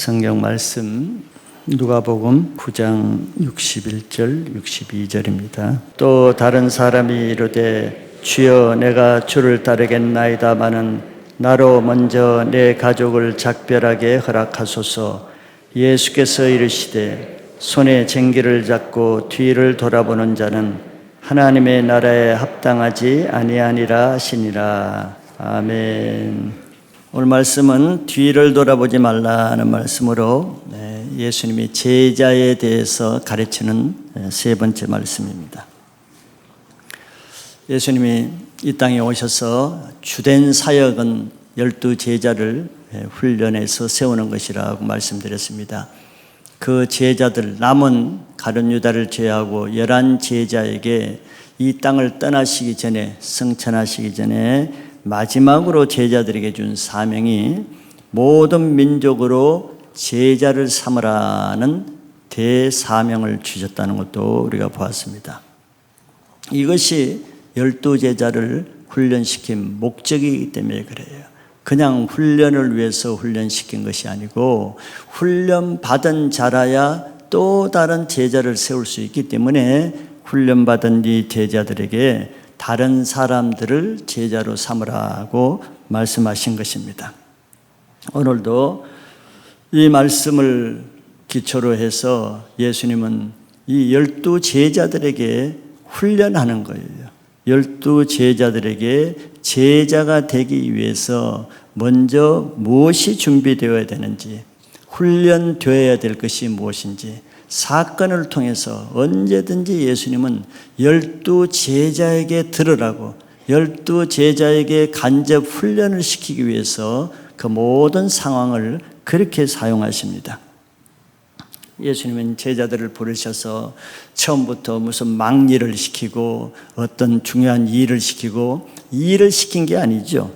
성경 말씀 누가복음 9장 61절 62절입니다. 또 다른 사람이 이르되 주여 내가 주를 따르겠나이다마는 나로 먼저 내 가족을 작별하게 허락하소서. 예수께서 이르시되 손에 쟁기를 잡고 뒤를 돌아보는 자는 하나님의 나라에 합당하지 아니하니라 하시니라. 아멘. 오늘 말씀은 뒤를 돌아보지 말라는 말씀으로 예수님이 제자에 대해서 가르치는 세 번째 말씀입니다. 예수님이 이 땅에 오셔서 주된 사역은 12제자를 훈련해서 세우는 것이라고 말씀드렸습니다. 그 제자들, 남은 가룟 유다를 제외하고 11제자에게 이 땅을 떠나시기 전에, 승천하시기 전에 마지막으로 제자들에게 준 사명이 모든 민족으로 제자를 삼으라는 대사명을 주셨다는 것도 우리가 보았습니다. 이것이 12제자를 훈련시킨 목적이기 때문에 그래요. 그냥 훈련을 위해서 훈련시킨 것이 아니고 훈련받은 자라야 또 다른 제자를 세울 수 있기 때문에 훈련받은 이 제자들에게 다른 사람들을 제자로 삼으라고 말씀하신 것입니다. 오늘도 이 말씀을 기초로 해서 예수님은 이 12제자들에게 훈련하는 거예요. 12제자들에게 제자가 되기 위해서 먼저 무엇이 준비되어야 되는지, 훈련되어야 될 것이 무엇인지, 사건을 통해서 언제든지 예수님은 12제자에게 들으라고, 12제자에게 간접 훈련을 시키기 위해서 그 모든 상황을 그렇게 사용하십니다. 예수님은 제자들을 부르셔서 처음부터 무슨 막일을 시키고 어떤 중요한 일을 시키고 이 일을 시킨 게 아니죠.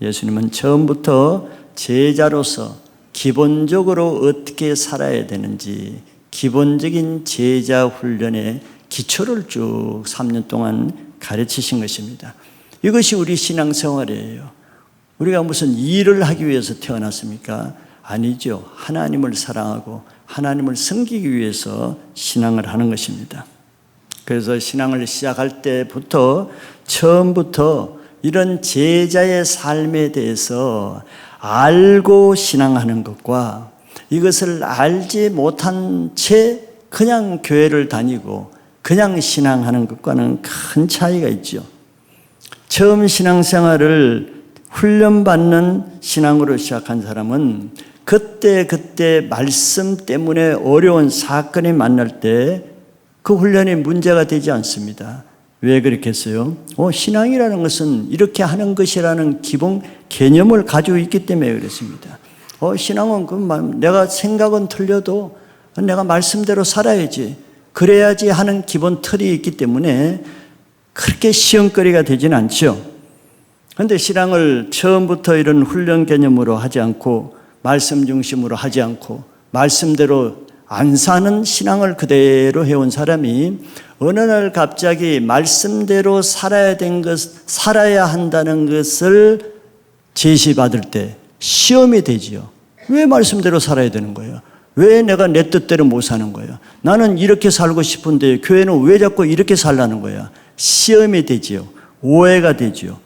예수님은 처음부터 제자로서 기본적으로 어떻게 살아야 되는지 기본적인 제자 훈련의 기초를 쭉 3년 동안 가르치신 것입니다. 이것이 우리 신앙생활이에요. 우리가 무슨 일을 하기 위해서 태어났습니까? 아니죠. 하나님을 사랑하고 하나님을 섬기기 위해서 신앙을 하는 것입니다. 그래서 신앙을 시작할 때부터 처음부터 이런 제자의 삶에 대해서 알고 신앙하는 것과 이것을 알지 못한 채 그냥 교회를 다니고 그냥 신앙하는 것과는 큰 차이가 있죠. 처음 신앙생활을 훈련받는 신앙으로 시작한 사람은 그때 말씀 때문에 어려운 사건이 만날 때 그 훈련이 문제가 되지 않습니다. 왜 그렇겠어요? 신앙이라는 것은 이렇게 하는 것이라는 기본 개념을 가지고 있기 때문에 그렇습니다. 신앙은 내가 생각은 틀려도 내가 말씀대로 살아야지, 그래야지 하는 기본 틀이 있기 때문에 그렇게 시험거리가 되지는 않죠. 그런데 신앙을 처음부터 이런 훈련 개념으로 하지 않고 말씀 중심으로 하지 않고 말씀대로 안 사는 신앙을 그대로 해온 사람이 어느 날 갑자기 말씀대로 살아야 한다는 것을 제시받을 때 시험이 되지요. 왜 말씀대로 살아야 되는 거예요? 왜 내가 내 뜻대로 못 사는 거예요? 나는 이렇게 살고 싶은데 교회는 왜 자꾸 이렇게 살라는 거야? 시험이 되지요. 오해가 되지요.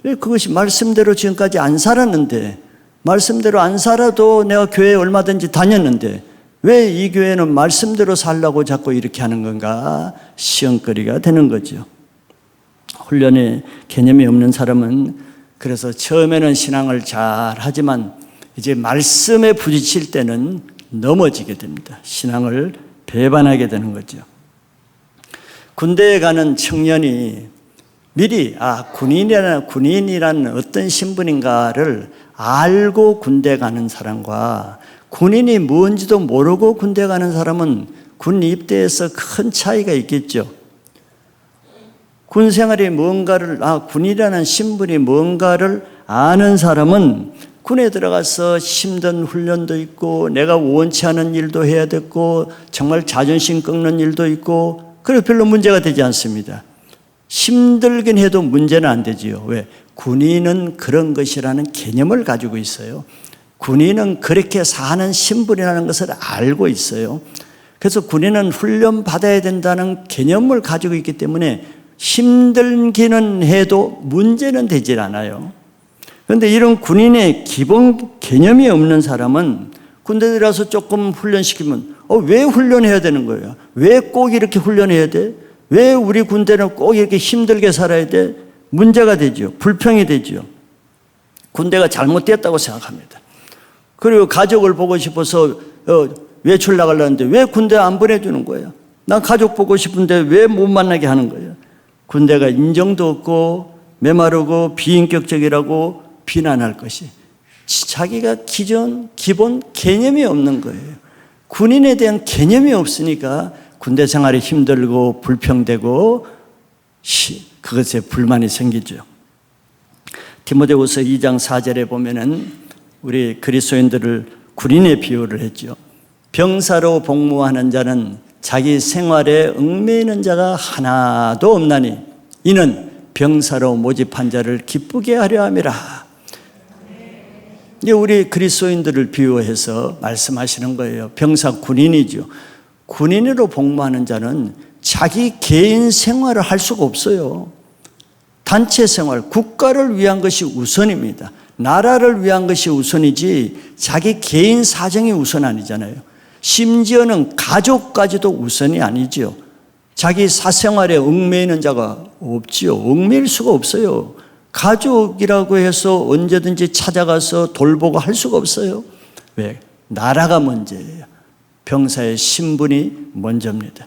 왜 그것이 말씀대로 지금까지 안 살았는데, 말씀대로 안 살아도 내가 교회에 얼마든지 다녔는데 왜 이 교회는 말씀대로 살라고 자꾸 이렇게 하는 건가? 시험거리가 되는 거죠. 훈련의 개념이 없는 사람은 그래서 처음에는 신앙을 잘 하지만 이제 말씀에 부딪힐 때는 넘어지게 됩니다. 신앙을 배반하게 되는 거죠. 군대에 가는 청년이 미리 군인이라는 어떤 신분인가를 알고 군대 가는 사람과 군인이 뭔지도 모르고 군대 가는 사람은 군 입대에서 큰 차이가 있겠죠. 군 생활이 뭔가를, 군이라는 신분이 뭔가를 아는 사람은 군에 들어가서 힘든 훈련도 있고 내가 원치 않은 일도 해야 됐고 정말 자존심 꺾는 일도 있고 그래서 별로 문제가 되지 않습니다. 힘들긴 해도 문제는 안 되지요. 왜? 군인은 그런 것이라는 개념을 가지고 있어요. 군인은 그렇게 사는 신분이라는 것을 알고 있어요. 그래서 군인은 훈련받아야 된다는 개념을 가지고 있기 때문에 힘들기는 해도 문제는 되질 않아요. 그런데 이런 군인의 기본 개념이 없는 사람은 군대 들어가서 조금 훈련시키면 왜 훈련해야 되는 거예요? 왜 꼭 이렇게 훈련해야 돼? 왜 우리 군대는 꼭 이렇게 힘들게 살아야 돼? 문제가 되죠. 불평이 되죠. 군대가 잘못됐다고 생각합니다. 그리고 가족을 보고 싶어서 외출 나가려는데 왜 군대 안 보내주는 거예요? 난 가족 보고 싶은데 왜 못 만나게 하는 거예요? 군대가 인정도 없고 메마르고 비인격적이라고 비난할 것이 자기가 기본 개념이 없는 거예요. 군인에 대한 개념이 없으니까 군대 생활이 힘들고 불평되고 그것에 불만이 생기죠. 디모데후서 2장 4절에 보면은 우리 그리스도인들을 군인에 비유를 했죠. 병사로 복무하는 자는 자기 생활에 얽매이는 자가 하나도 없나니 이는 병사로 모집한 자를 기쁘게 하려 함이라. 이제 우리 그리스도인들을 비유해서 말씀하시는 거예요. 병사 군인이죠. 군인으로 복무하는 자는 자기 개인 생활을 할 수가 없어요. 단체 생활, 국가를 위한 것이 우선입니다. 나라를 위한 것이 우선이지 자기 개인 사정이 우선 아니잖아요. 심지어는 가족까지도 우선이 아니죠. 자기 사생활에 얽매이는 자가 없지요. 얽매일 수가 없어요. 가족이라고 해서 언제든지 찾아가서 돌보고 할 수가 없어요. 왜? 나라가 먼저예요. 병사의 신분이 먼저입니다.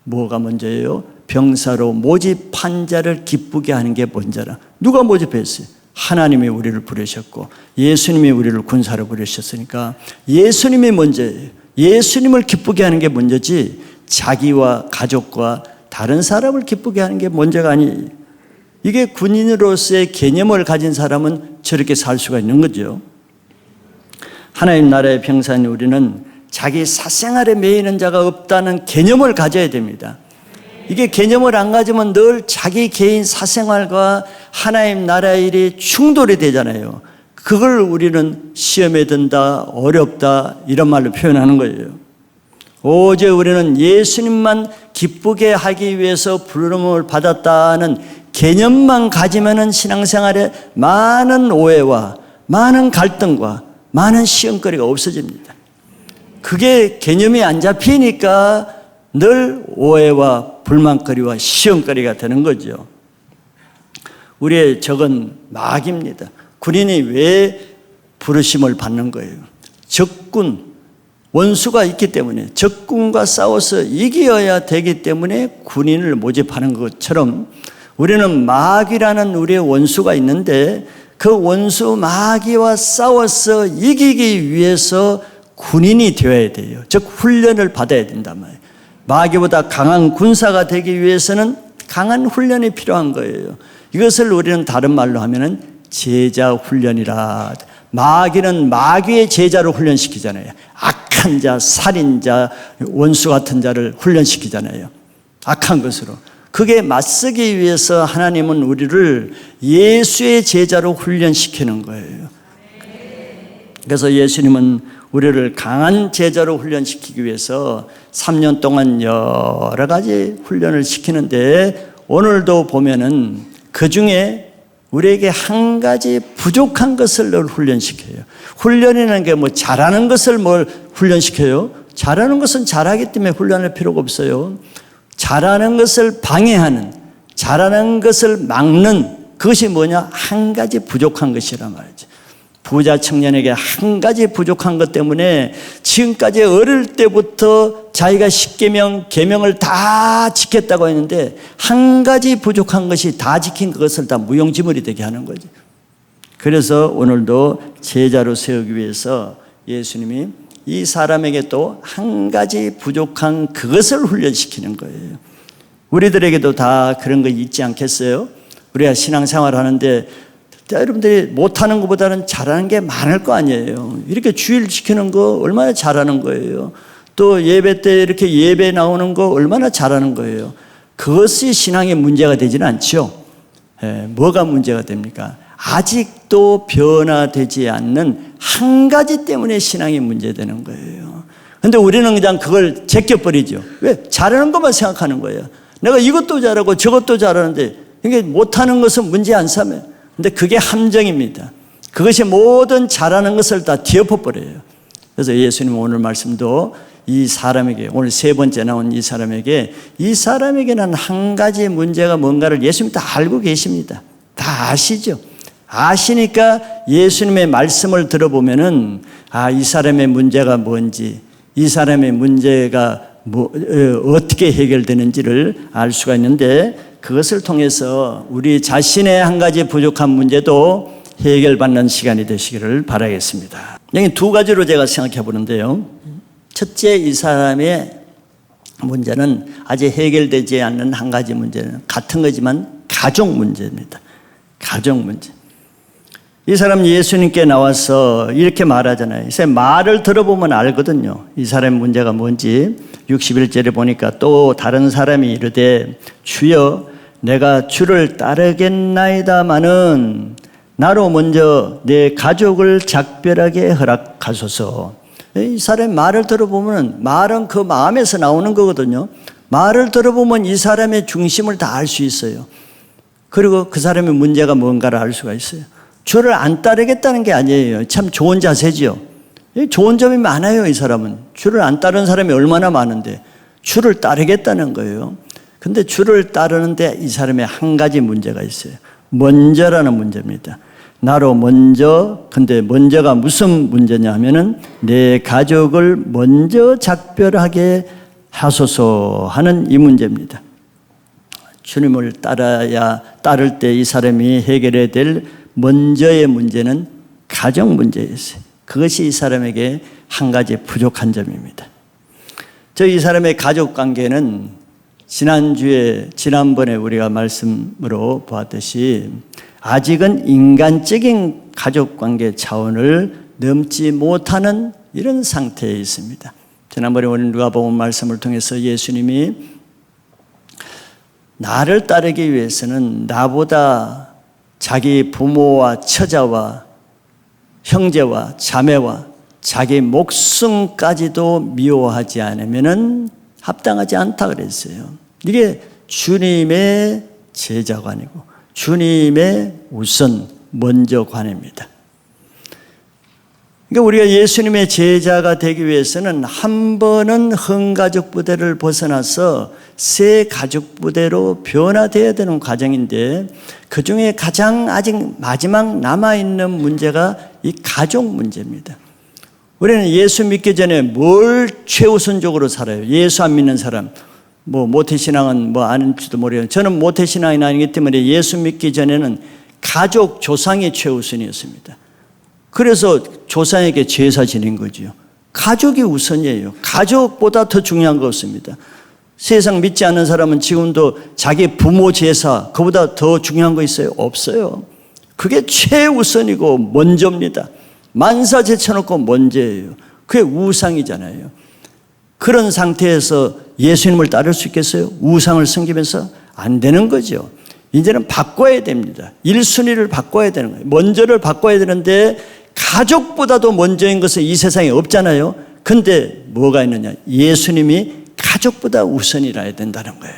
뭐가 먼저예요? 병사로 모집한 자를 기쁘게 하는 게 먼저라. 누가 모집했어요? 하나님이 우리를 부르셨고 예수님이 우리를 군사로 부르셨으니까 예수님이 먼저예요. 예수님을 기쁘게 하는 게 먼저지 자기와 가족과 다른 사람을 기쁘게 하는 게 먼저가 아니에요. 이게 군인으로서의 개념을 가진 사람은 저렇게 살 수가 있는 거죠. 하나님 나라의 병사인 우리는 자기 사생활에 매이는 자가 없다는 개념을 가져야 됩니다. 이게 개념을 안 가지면 늘 자기 개인 사생활과 하나님 나라의 일이 충돌이 되잖아요. 그걸 우리는 시험에 든다, 어렵다 이런 말로 표현하는 거예요. 오직 우리는 예수님만 기쁘게 하기 위해서 부름을 받았다는 개념만 가지면은 신앙생활에 많은 오해와 많은 갈등과 많은 시험거리가 없어집니다. 그게 개념이 안 잡히니까 늘 오해와 불만거리와 시험거리가 되는 거죠. 우리의 적은 마귀입니다. 군인이 왜 부르심을 받는 거예요? 적군, 원수가 있기 때문에 적군과 싸워서 이겨야 되기 때문에 군인을 모집하는 것처럼 우리는 마귀라는 우리의 원수가 있는데 그 원수 마귀와 싸워서 이기기 위해서 군인이 되어야 돼요. 즉 훈련을 받아야 된단 말이에요. 마귀보다 강한 군사가 되기 위해서는 강한 훈련이 필요한 거예요. 이것을 우리는 다른 말로 하면은 제자 훈련이라. 마귀는 마귀의 제자로 훈련시키잖아요. 악한 자, 살인자, 원수 같은 자를 훈련시키잖아요. 악한 것으로. 그게 맞서기 위해서 하나님은 우리를 예수의 제자로 훈련시키는 거예요. 그래서 예수님은 우리를 강한 제자로 훈련시키기 위해서 3년 동안 여러 가지 훈련을 시키는데 오늘도 보면은 그 중에 우리에게 한 가지 부족한 것을 늘 훈련시켜요. 훈련이라는 게 뭐 잘하는 것을 뭘 훈련시켜요? 잘하는 것은 잘하기 때문에 훈련할 필요가 없어요. 잘하는 것을 방해하는, 잘하는 것을 막는 그것이 뭐냐? 한 가지 부족한 것이란 말이죠. 부자 청년에게 한 가지 부족한 것 때문에 지금까지 어릴 때부터 자기가 10계명, 계명을 다 지켰다고 했는데 한 가지 부족한 것이 다 지킨 그것을 다 무용지물이 되게 하는 거죠. 그래서 오늘도 제자로 세우기 위해서 예수님이 이 사람에게 또 한 가지 부족한 그것을 훈련시키는 거예요. 우리들에게도 다 그런 거 있지 않겠어요? 우리가 신앙생활 하는데 여러분들이 못하는 것보다는 잘하는 게 많을 거 아니에요. 이렇게 주일 지키는 거 얼마나 잘하는 거예요. 또 예배 때 이렇게 예배 나오는 거 얼마나 잘하는 거예요. 그것이 신앙의 문제가 되지는 않죠. 뭐가 문제가 됩니까? 아직도 변화되지 않는 한 가지 때문에 신앙이 문제되는 거예요. 근데 우리는 그냥 그걸 제껴버리죠. 왜? 잘하는 것만 생각하는 거예요. 내가 이것도 잘하고 저것도 잘하는데 이게 못하는 것은 문제 안 삼아요. 근데 그게 함정입니다. 그것이 모든 잘하는 것을 다 뒤엎어버려요. 그래서 예수님 오늘 말씀도 이 사람에게, 오늘 세 번째 나온 이 사람에게는 한 가지 문제가 뭔가를 예수님 다 알고 계십니다. 다 아시죠. 아시니까 예수님의 말씀을 들어보면은 이 사람의 문제가 뭔지, 이 사람의 문제가 어떻게 해결되는지를 알 수가 있는데, 그것을 통해서 우리 자신의 한 가지 부족한 문제도 해결받는 시간이 되시기를 바라겠습니다. 여기 두 가지로 제가 생각해 보는데요. 첫째, 이 사람의 문제는 아직 해결되지 않는 한 가지 문제는 같은 거지만 가족 문제입니다. 가족 문제. 이 사람 예수님께 나와서 이렇게 말하잖아요. 이 사람 말을 들어보면 알거든요. 이 사람의 문제가 뭔지. 61절에 보니까 또 다른 사람이 이르되 주여 내가 주를 따르겠나이다마는 나로 먼저 내 가족을 작별하게 허락하소서. 이 사람의 말을 들어보면 말은 그 마음에서 나오는 거거든요. 말을 들어보면 이 사람의 중심을 다 알 수 있어요. 그리고 그 사람의 문제가 뭔가를 알 수가 있어요. 주를 안 따르겠다는 게 아니에요. 참 좋은 자세죠. 좋은 점이 많아요. 이 사람은 주를 안 따르는 사람이 얼마나 많은데 주를 따르겠다는 거예요. 근데 주를 따르는데 이 사람의 한 가지 문제가 있어요. 먼저라는 문제입니다. 나로 먼저. 근데 먼저가 무슨 문제냐 하면은 내 가족을 먼저 작별하게 하소서 하는 이 문제입니다. 주님을 따를 때 이 사람이 해결해야 될 먼저의 문제는 가족 문제였어요. 그것이 이 사람에게 한 가지 부족한 점입니다. 이 사람의 가족 관계는 지난번에 우리가 말씀으로 보았듯이 아직은 인간적인 가족 관계 차원을 넘지 못하는 이런 상태에 있습니다. 지난번에 우리 누가복음 말씀을 통해서 예수님이 나를 따르기 위해서는 나보다 자기 부모와 처자와 형제와 자매와 자기 목숨까지도 미워하지 않으면 합당하지 않다 그랬어요. 이게 주님의 제자관이고 주님의 우선 먼저관입니다. 그러니까 우리가 예수님의 제자가 되기 위해서는 한 번은 흠가족 부대를 벗어나서 새 가족 부대로 변화되어야 되는 과정인데, 그 중에 가장 아직 마지막 남아있는 문제가 이 가족 문제입니다. 우리는 예수 믿기 전에 뭘 최우선적으로 살아요? 예수 안 믿는 사람, 모태신앙은 아는지도 모르겠어요. 저는 모태신앙이 아니기 때문에 예수 믿기 전에는 가족, 조상이 최우선이었습니다. 그래서 조상에게 제사 지낸 거지요. 가족이 우선이에요. 가족보다 더 중요한 거 없습니다. 세상 믿지 않는 사람은 지금도 자기 부모 제사, 그보다 더 중요한 거 있어요? 없어요. 그게 최우선이고 먼저입니다. 만사 제쳐놓고 먼저예요. 그게 우상이잖아요. 그런 상태에서 예수님을 따를 수 있겠어요? 우상을 섬기면서? 안 되는 거죠. 이제는 바꿔야 됩니다. 1순위를 바꿔야 되는 거예요. 먼저를 바꿔야 되는데 가족보다도 먼저인 것은 이 세상에 없잖아요. 근데 뭐가 있느냐? 예수님이 가족보다 우선이라 해야 된다는 거예요.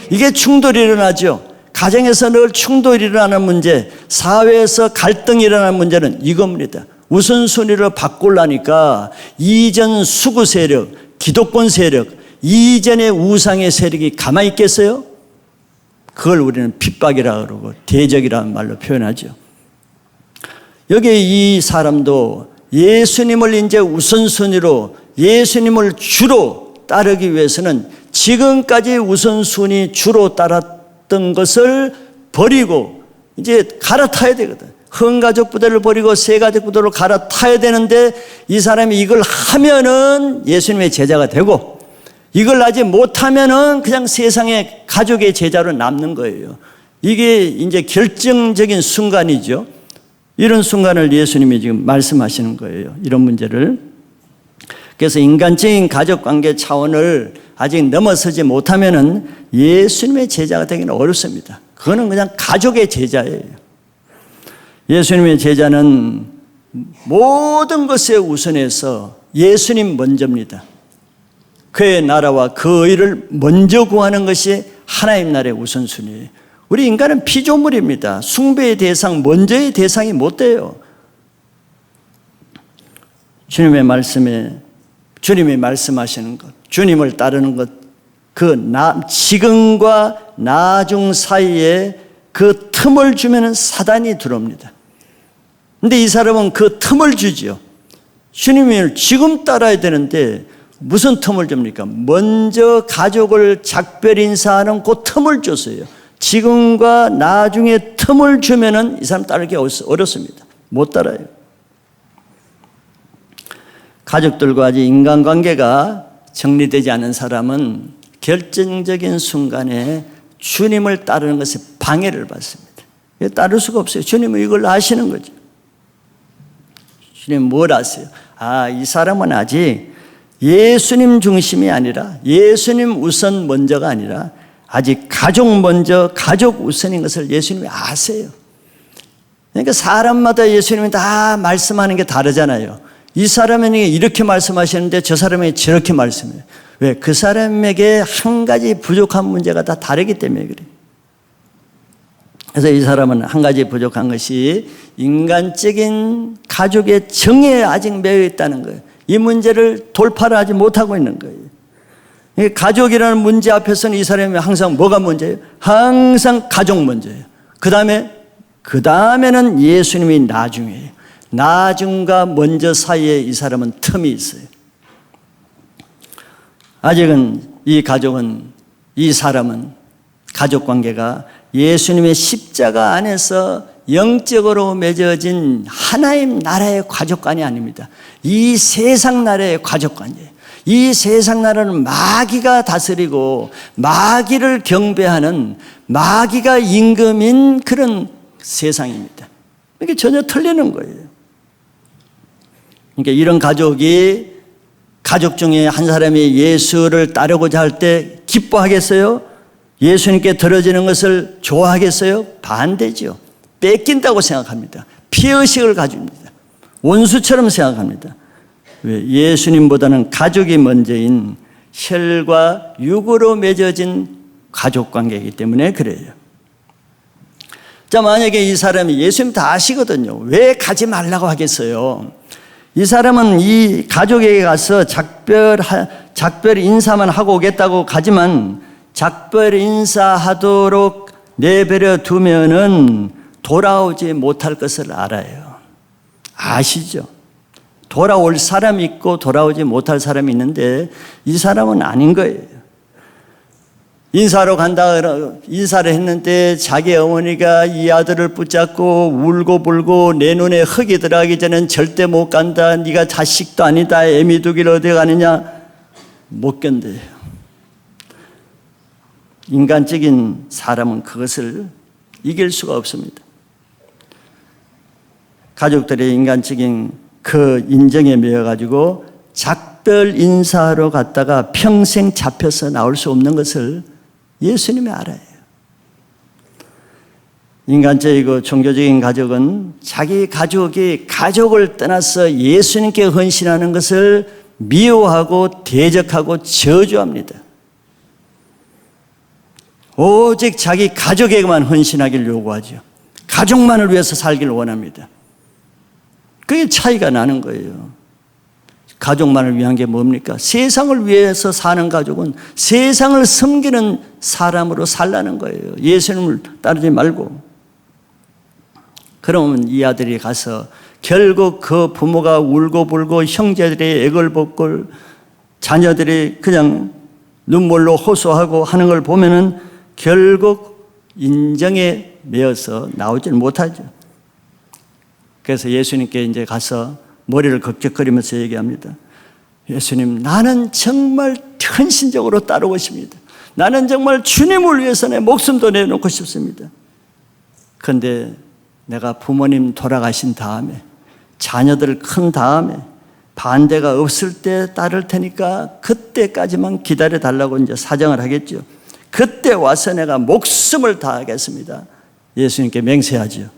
이게 충돌이 일어나죠. 가정에서 늘 충돌이 일어나는 문제, 사회에서 갈등이 일어나는 문제는 이겁니다. 우선순위를 바꾸려니까 이전 수구 세력, 기독권 세력, 이전의 우상의 세력이 가만히 있겠어요? 그걸 우리는 핍박이라고 그러고 대적이라는 말로 표현하죠. 여기 이 사람도 예수님을 이제 우선순위로, 예수님을 주로 따르기 위해서는 지금까지 우선순위 주로 따랐던 것을 버리고 이제 갈아타야 되거든. 흠가족 부대를 버리고 새가족 부대로 갈아타야 되는데, 이 사람이 이걸 하면은 예수님의 제자가 되고, 이걸 아직 못하면은 그냥 세상의 가족의 제자로 남는 거예요. 이게 이제 결정적인 순간이죠. 이런 순간을 예수님이 지금 말씀하시는 거예요. 이런 문제를. 그래서 인간적인 가족관계 차원을 아직 넘어서지 못하면은 예수님의 제자가 되기는 어렵습니다. 그거는 그냥 가족의 제자예요. 예수님의 제자는 모든 것에 우선해서 예수님 먼저입니다. 그의 나라와 그 의를 먼저 구하는 것이 하나님 나라의 우선순위예요. 우리 인간은 피조물입니다. 숭배의 대상, 먼저의 대상이 못 돼요. 주님의 말씀에, 주님이 말씀하시는 것, 주님을 따르는 것, 지금과 나중 사이에 그 틈을 주면 사단이 들어옵니다. 근데 이 사람은 그 틈을 주지요. 주님을 지금 따라야 되는데 무슨 틈을 줍니까? 먼저 가족을 작별 인사하는 그 틈을 줬어요. 지금과 나중에 틈을 주면은 이 사람 따르기 어렵습니다. 못 따라요. 가족들과 아직 인간관계가 정리되지 않은 사람은 결정적인 순간에 주님을 따르는 것에 방해를 받습니다. 따를 수가 없어요. 주님은 이걸 아시는 거죠. 주님 뭘 아세요? 이 사람은 아직 예수님 중심이 아니라, 예수님 우선 먼저가 아니라 아직 가족 먼저, 가족 우선인 것을 예수님이 아세요. 그러니까 사람마다 예수님이 다 말씀하는 게 다르잖아요. 이 사람에게 이렇게 말씀하시는데 저 사람에게 저렇게 말씀해요. 왜? 그 사람에게 한 가지 부족한 문제가 다 다르기 때문에 그래요. 그래서 이 사람은 한 가지 부족한 것이 인간적인 가족의 정에 아직 매여 있다는 거예요. 이 문제를 돌파를 하지 못하고 있는 거예요. 가족이라는 문제 앞에서는 이 사람이 항상 뭐가 문제예요? 항상 가족 문제예요. 그 다음에는 예수님이 나중이에요. 나중과 먼저 사이에 이 사람은 틈이 있어요. 아직은 이 사람은 가족관계가 예수님의 십자가 안에서 영적으로 맺어진 하나님 나라의 가족관이 아닙니다. 이 세상 나라의 가족관이에요. 이 세상 나라는 마귀가 다스리고 마귀를 경배하는, 마귀가 임금인 그런 세상입니다. 이게 전혀 틀리는 거예요. 그러니까 이런 가족 중에 한 사람이 예수를 따르고자 할 때 기뻐하겠어요? 예수님께 들어지는 것을 좋아하겠어요? 반대죠. 뺏긴다고 생각합니다. 피해의식을 가집니다. 원수처럼 생각합니다. 왜? 예수님보다는 가족이 먼저인 혈과 육으로 맺어진 가족관계이기 때문에 그래요. 자, 만약에 이 사람이 예수님 다 아시거든요. 왜 가지 말라고 하겠어요? 이 사람은 이 가족에게 가서 작별 인사만 하고 오겠다고 가지만 작별 인사하도록 내버려 두면은 돌아오지 못할 것을 알아요. 아시죠? 돌아올 사람이 있고 돌아오지 못할 사람이 있는데 이 사람은 아닌 거예요. 인사를 했는데 자기 어머니가 이 아들을 붙잡고 울고 불고 내 눈에 흙이 들어가기 전엔 절대 못 간다. 네가 자식도 아니다. 애미 두기를 어디 가느냐. 못 견뎌요. 인간적인 사람은 그것을 이길 수가 없습니다. 가족들의 인간적인 그 인정에 매여가지고 작별 인사하러 갔다가 평생 잡혀서 나올 수 없는 것을 예수님이 알아요. 인간적이고 종교적인 가족은 자기 가족이 가족을 떠나서 예수님께 헌신하는 것을 미워하고 대적하고 저주합니다. 오직 자기 가족에게만 헌신하기를 요구하죠. 가족만을 위해서 살기를 원합니다. 그게 차이가 나는 거예요. 가족만을 위한 게 뭡니까? 세상을 위해서 사는 가족은 세상을 섬기는 사람으로 살라는 거예요. 예수님을 따르지 말고. 그러면 이 아들이 가서 결국 그 부모가 울고 불고 형제들이 애걸복걸 자녀들이 그냥 눈물로 호소하고 하는 걸 보면은 결국 인정에 매여서 나오질 못하죠. 그래서 예수님께 이제 가서 머리를 걱적거리면서 얘기합니다. 예수님, 나는 정말 헌신적으로 따르고 싶습니다. 나는 정말 주님을 위해서 내 목숨도 내놓고 싶습니다. 그런데 내가 부모님 돌아가신 다음에 자녀들 큰 다음에 반대가 없을 때 따를 테니까 그때까지만 기다려 달라고 이제 사정을 하겠죠. 그때 와서 내가 목숨을 다하겠습니다. 예수님께 맹세하죠.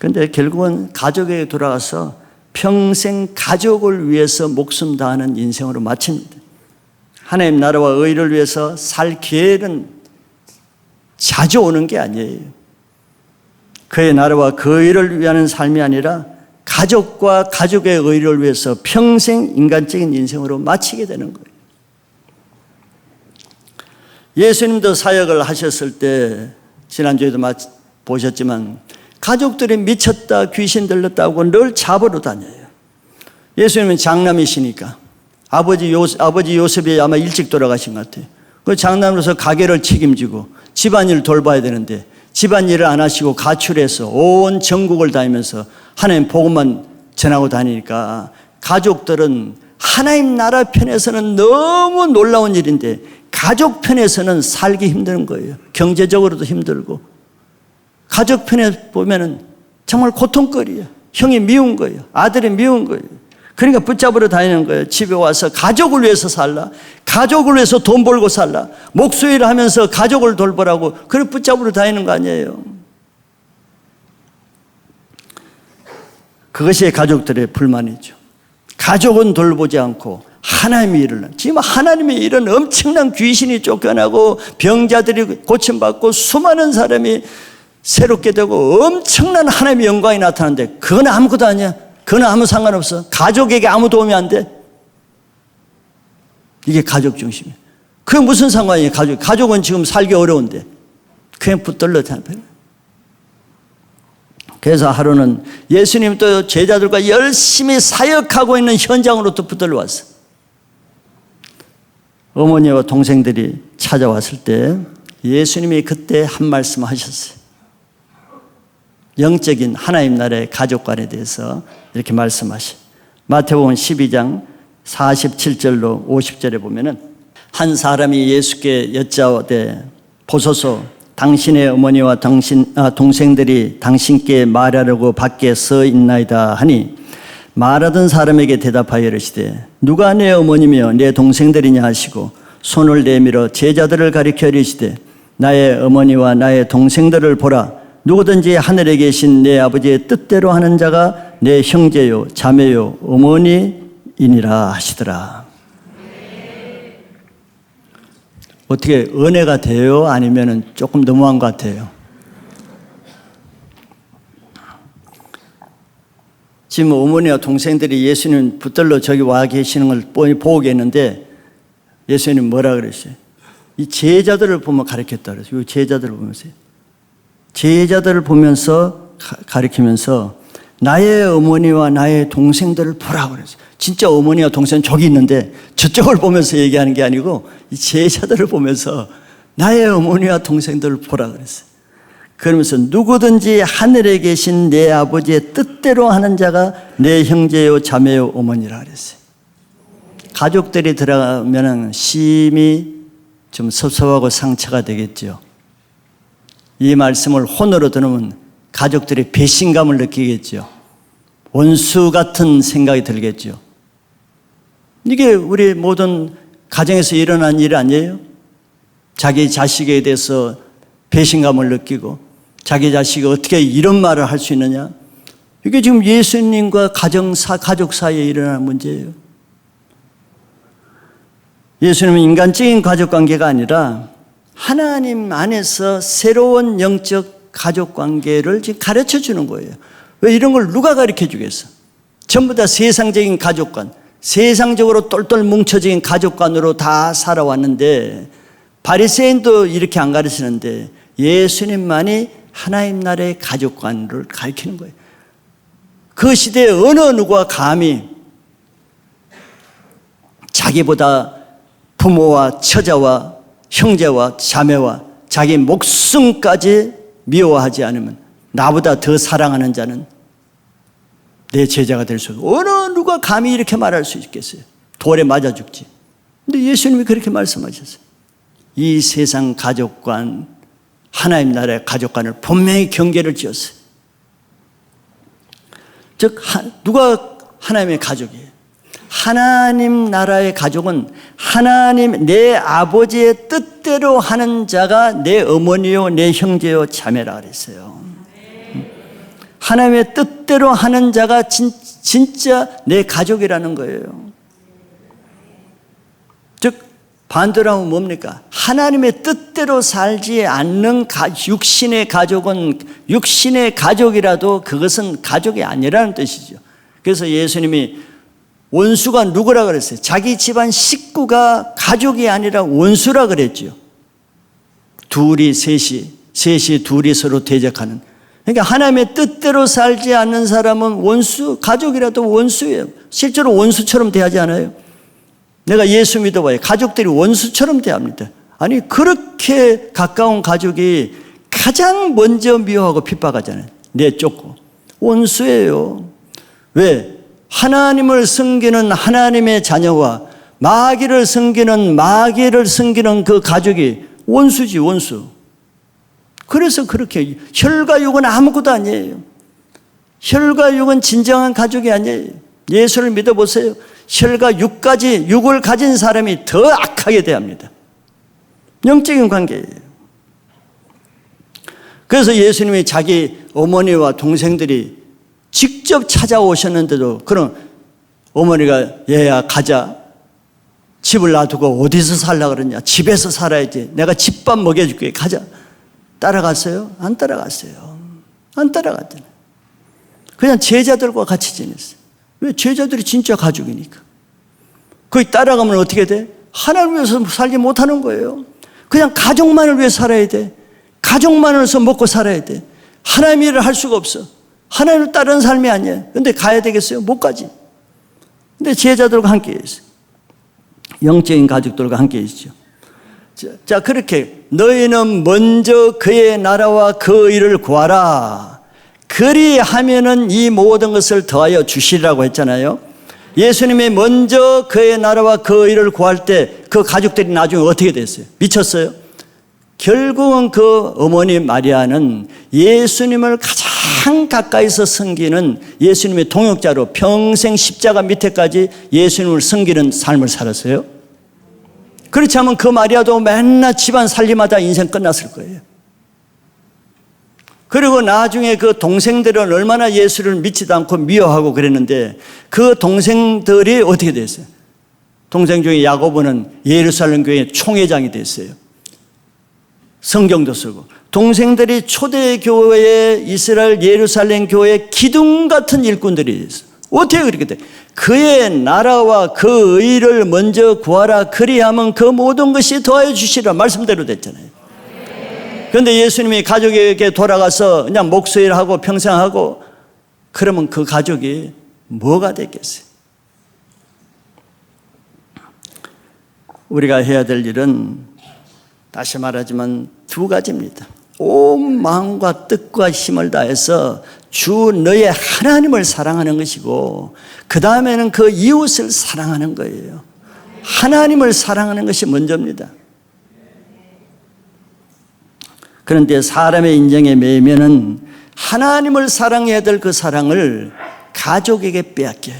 그런데 결국은 가족에게 돌아가서 평생 가족을 위해서 목숨 다하는 인생으로 마칩니다. 하나님 나라와 의를 위해서 살 기회는 자주 오는 게 아니에요. 그의 나라와 그 의를 위하는 삶이 아니라 가족과 가족의 의를 위해서 평생 인간적인 인생으로 마치게 되는 거예요. 예수님도 사역을 하셨을 때 지난주에도 보셨지만 가족들이 미쳤다 귀신 들렸다고 늘 잡으러 다녀요. 예수님은 장남이시니까 아버지 요셉이 아마 일찍 돌아가신 것 같아요. 그 장남으로서 가게를 책임지고 집안일을 돌봐야 되는데 집안일을 안 하시고 가출해서 온 전국을 다니면서 하나님 복음만 전하고 다니니까 가족들은 하나님 나라 편에서는 너무 놀라운 일인데 가족 편에서는 살기 힘든 거예요. 경제적으로도 힘들고 가족 편에 보면은 정말 고통거리예요. 형이 미운 거예요. 아들이 미운 거예요. 그러니까 붙잡으러 다니는 거예요. 집에 와서 가족을 위해서 살라, 가족을 위해서 돈 벌고 살라, 목수일을 하면서 가족을 돌보라고 그래 붙잡으러 다니는 거 아니에요. 그것이 가족들의 불만이죠. 가족은 돌보지 않고 하나님의 일을, 지금 하나님의 일은 엄청난 귀신이 쫓겨나고 병자들이 고침받고 수많은 사람이 새롭게 되고 엄청난 하나님의 영광이 나타나는데 그건 아무것도 아니야. 그건 아무 상관없어. 가족에게 아무 도움이 안 돼. 이게 가족 중심이에요. 그게 무슨 상관이에요? 가족은 지금 살기 어려운데 그냥 붙들러 다녀요. 그래서 하루는 예수님 또 제자들과 열심히 사역하고 있는 현장으로 또 붙들러 왔어요. 어머니와 동생들이 찾아왔을 때 예수님이 그때 한 말씀 하셨어요. 영적인 하나님 나라의 가족관에 대해서 이렇게 말씀하셔요. 마태복음 12장 47절로 50절에 보면은 한 사람이 예수께 여짜오되 보소서 당신의 어머니와 동생들이 당신께 말하려고 밖에 서 있나이다 하니 말하던 사람에게 대답하여 이르시되 누가 내 어머니며 내 동생들이냐 하시고 손을 내밀어 제자들을 가리켜 이르시되 나의 어머니와 나의 동생들을 보라. 누구든지 하늘에 계신 내 아버지의 뜻대로 하는 자가 내 형제요 자매요 어머니이니라 하시더라. 어떻게 은혜가 돼요? 아니면 조금 너무한 것 같아요? 지금 어머니와 동생들이 예수님 붙들러 저기 와 계시는 걸 뻔히 보고 계는데 예수님 뭐라 그랬어요? 이 제자들을 보면 가르쳤다 그랬어요. 이 제자들을 보면서 제자들을 보면서 가리키면서 나의 어머니와 나의 동생들을 보라고 그랬어요. 진짜 어머니와 동생은 저기 있는데 저쪽을 보면서 얘기하는 게 아니고 이 제자들을 보면서 나의 어머니와 동생들을 보라 그랬어요. 그러면서 누구든지 하늘에 계신 내 아버지의 뜻대로 하는 자가 내 형제요 자매요 어머니라 그랬어요. 가족들이 들어가면 심히 좀 섭섭하고 상처가 되겠죠. 이 말씀을 혼으로 들으면 가족들이 배신감을 느끼겠죠. 원수 같은 생각이 들겠죠. 이게 우리 모든 가정에서 일어난 일 아니에요? 자기 자식에 대해서 배신감을 느끼고 자기 자식이 어떻게 이런 말을 할 수 있느냐? 이게 지금 예수님과 가족 사이에 일어나는 문제예요. 예수님은 인간적인 가족관계가 아니라 하나님 안에서 새로운 영적 가족관계를 지금 가르쳐 주는 거예요. 왜 이런 걸 누가 가르쳐 주겠어? 전부 다 세상적인 가족관, 세상적으로 똘똘 뭉쳐진 가족관으로 다 살아왔는데 바리새인도 이렇게 안 가르치는데 예수님만이 하나님 나라의 가족관을 가르치는 거예요. 그 시대에 어느 누가 감히 자기보다 부모와 처자와 형제와 자매와 자기 목숨까지 미워하지 않으면 나보다 더 사랑하는 자는 내 제자가 될 수 없고 어느 누가 감히 이렇게 말할 수 있겠어요? 돌에 맞아 죽지. 근데 예수님이 그렇게 말씀하셨어요. 이 세상 가족관, 하나님 나라의 가족관을 분명히 경계를 지었어요. 즉 누가 하나님의 가족이에요? 하나님 나라의 가족은 하나님 내 아버지의 뜻대로 하는 자가 내 어머니요 내 형제요 자매라 그랬어요. 하나님의 뜻대로 하는 자가 진짜 내 가족이라는 거예요. 즉 반대로 하면 뭡니까? 하나님의 뜻대로 살지 않는 육신의 가족은 육신의 가족이라도 그것은 가족이 아니라는 뜻이죠. 그래서 예수님이 원수가 누구라 그랬어요? 자기 집안 식구가 가족이 아니라 원수라 그랬죠. 셋이 둘이 서로 대적하는. 그러니까 하나님의 뜻대로 살지 않는 사람은 원수, 가족이라도 원수예요. 실제로 원수처럼 대하지 않아요. 내가 예수 믿어봐요. 가족들이 원수처럼 대합니다. 아니 그렇게 가까운 가족이 가장 먼저 미워하고 핍박하잖아요. 내쫓고. 원수예요. 왜? 하나님을 섬기는 하나님의 자녀와 마귀를 섬기는 그 가족이 원수지, 원수. 그래서 그렇게 혈과 육은 아무것도 아니에요. 혈과 육은 진정한 가족이 아니에요. 예수를 믿어보세요. 혈과 육을 가진 사람이 더 악하게 대합니다. 영적인 관계예요. 그래서 예수님이 자기 어머니와 동생들이 직접 찾아오셨는데도 그럼 어머니가 얘야 가자. 집을 놔두고 어디서 살라 그러냐. 집에서 살아야지. 내가 집밥 먹여줄게. 가자. 따라갔어요? 안 따라갔어요. 안 따라갔잖아요. 그냥 제자들과 같이 지냈어요. 왜? 제자들이 진짜 가족이니까. 거기 따라가면 어떻게 돼? 하나님을 위해서 살지 못하는 거예요. 그냥 가족만을 위해 살아야 돼. 가족만을 위해서 먹고 살아야 돼. 하나님 일을 할 수가 없어. 하나님을 따르는 삶이 아니에요. 근데 가야 되겠어요? 못 가지. 근데 제자들과 함께 있어요. 영적인 가족들과 함께 있죠. 자, 그렇게 너희는 먼저 그의 나라와 그 일을 구하라. 그리하면은 이 모든 것을 더하여 주시라고 했잖아요. 예수님이 먼저 그의 나라와 그 일을 구할 때 그 가족들이 나중에 어떻게 됐어요? 미쳤어요? 결국은 그 어머니 마리아는 예수님을 가장 가까이서 섬기는 예수님의 동역자로 평생 십자가 밑에까지 예수님을 섬기는 삶을 살았어요. 그렇지 않으면 그 마리아도 맨날 집안 살림하다 인생 끝났을 거예요. 그리고 나중에 그 동생들은 얼마나 예수를 믿지도 않고 미워하고 그랬는데 그 동생들이 어떻게 됐어요? 동생 중에 야고보는 예루살렘 교회 총회장이 됐어요. 성경도 쓰고. 동생들이 초대교회 이스라엘 예루살렘 교회 기둥 같은 일꾼들이 있어요. 어떻게 그렇게 돼? 그의 나라와 그 의를 먼저 구하라. 그리하면 그 모든 것이 더해 주시라. 말씀대로 됐잖아요. 그런데 예수님이 가족에게 돌아가서 그냥 목수일하고 평생 하고 그러면 그 가족이 뭐가 됐겠어요? 우리가 해야 될 일은 다시 말하지만 두 가지입니다. 온 마음과 뜻과 힘을 다해서 주 너의 하나님을 사랑하는 것이고 그 다음에는 그 이웃을 사랑하는 거예요. 하나님을 사랑하는 것이 먼저입니다. 그런데 사람의 인정에 매이면은 하나님을 사랑해야 될 그 사랑을 가족에게 빼앗겨요.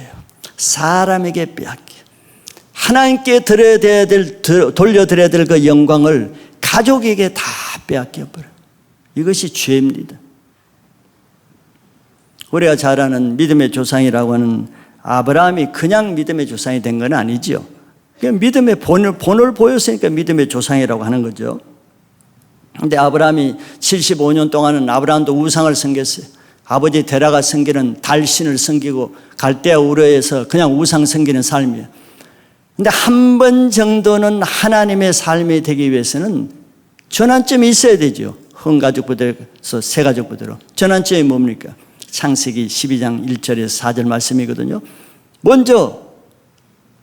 사람에게 빼앗겨요. 하나님께 돌려드려야 될 그 영광을 가족에게 다 빼앗겨버려요. 이것이 죄입니다. 우리가 잘 아는 믿음의 조상이라고 하는 아브라함이 그냥 믿음의 조상이 된 건 아니죠. 믿음의 본을 보였으니까 믿음의 조상이라고 하는 거죠. 그런데 아브라함이 75년 동안은 아브라함도 우상을 섬겼어요. 아버지 데라가 섬기는 달신을 섬기고 갈대아 우르에서 그냥 우상 섬기는 삶이에요. 그런데 한 번 정도는 하나님의 삶이 되기 위해서는 전환점이 있어야 되죠. 한 가족부터서 세 가족부터로. 전환점이 뭡니까? 창세기 12장 1절에서 4절 말씀이거든요. 먼저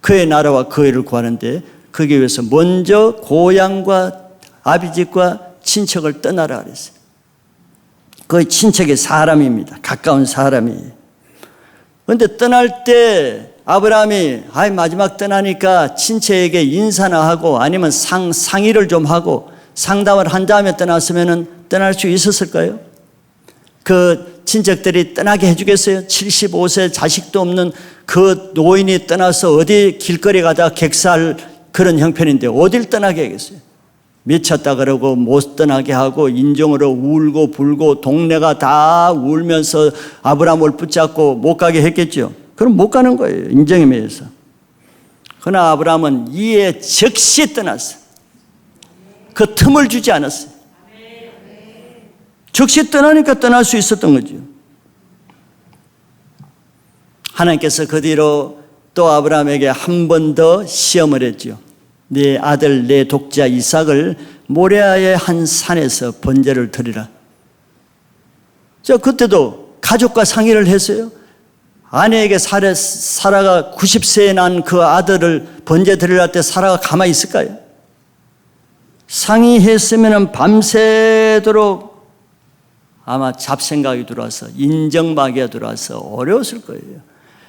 그의 나라와 그 일을 구하는데 그기 위해서 먼저 고향과 아비집과 친척을 떠나라 그랬어요. 그 친척이 사람입니다. 가까운 사람이에요. 그런데 떠날 때 아브라함이 마지막 떠나니까 친척에게 인사나 하고 아니면 상의를 좀 하고 상담을 한 다음에 떠났으면 떠날 수 있었을까요? 그 친척들이 떠나게 해주겠어요? 75세 자식도 없는 그 노인이 떠나서 어디 길거리 가다 객사할 그런 형편인데 어딜 떠나게 하겠어요? 미쳤다 그러고 못 떠나게 하고 인종으로 울고 불고 동네가 다 울면서 아브라함을 붙잡고 못 가게 했겠죠. 그럼 못 가는 거예요. 인정에 매여서. 그러나 아브라함은 이에 즉시 떠났어요. 그 틈을 주지 않았어요. 즉시 떠나니까 떠날 수 있었던 거죠. 하나님께서 그 뒤로 또 아브라함에게 한 번 더 시험을 했죠. 네 아들 내 독자 이삭을 모레아의 한 산에서 번제를 드리라. 그때도 가족과 상의를 했어요. 아내에게 사라가 90세에 난 그 아들을 번제 드리라 때 사라가 가만히 있을까요? 상의했으면 밤새도록 아마 잡생각이 들어와서 인정마귀가 들어와서 어려웠을 거예요.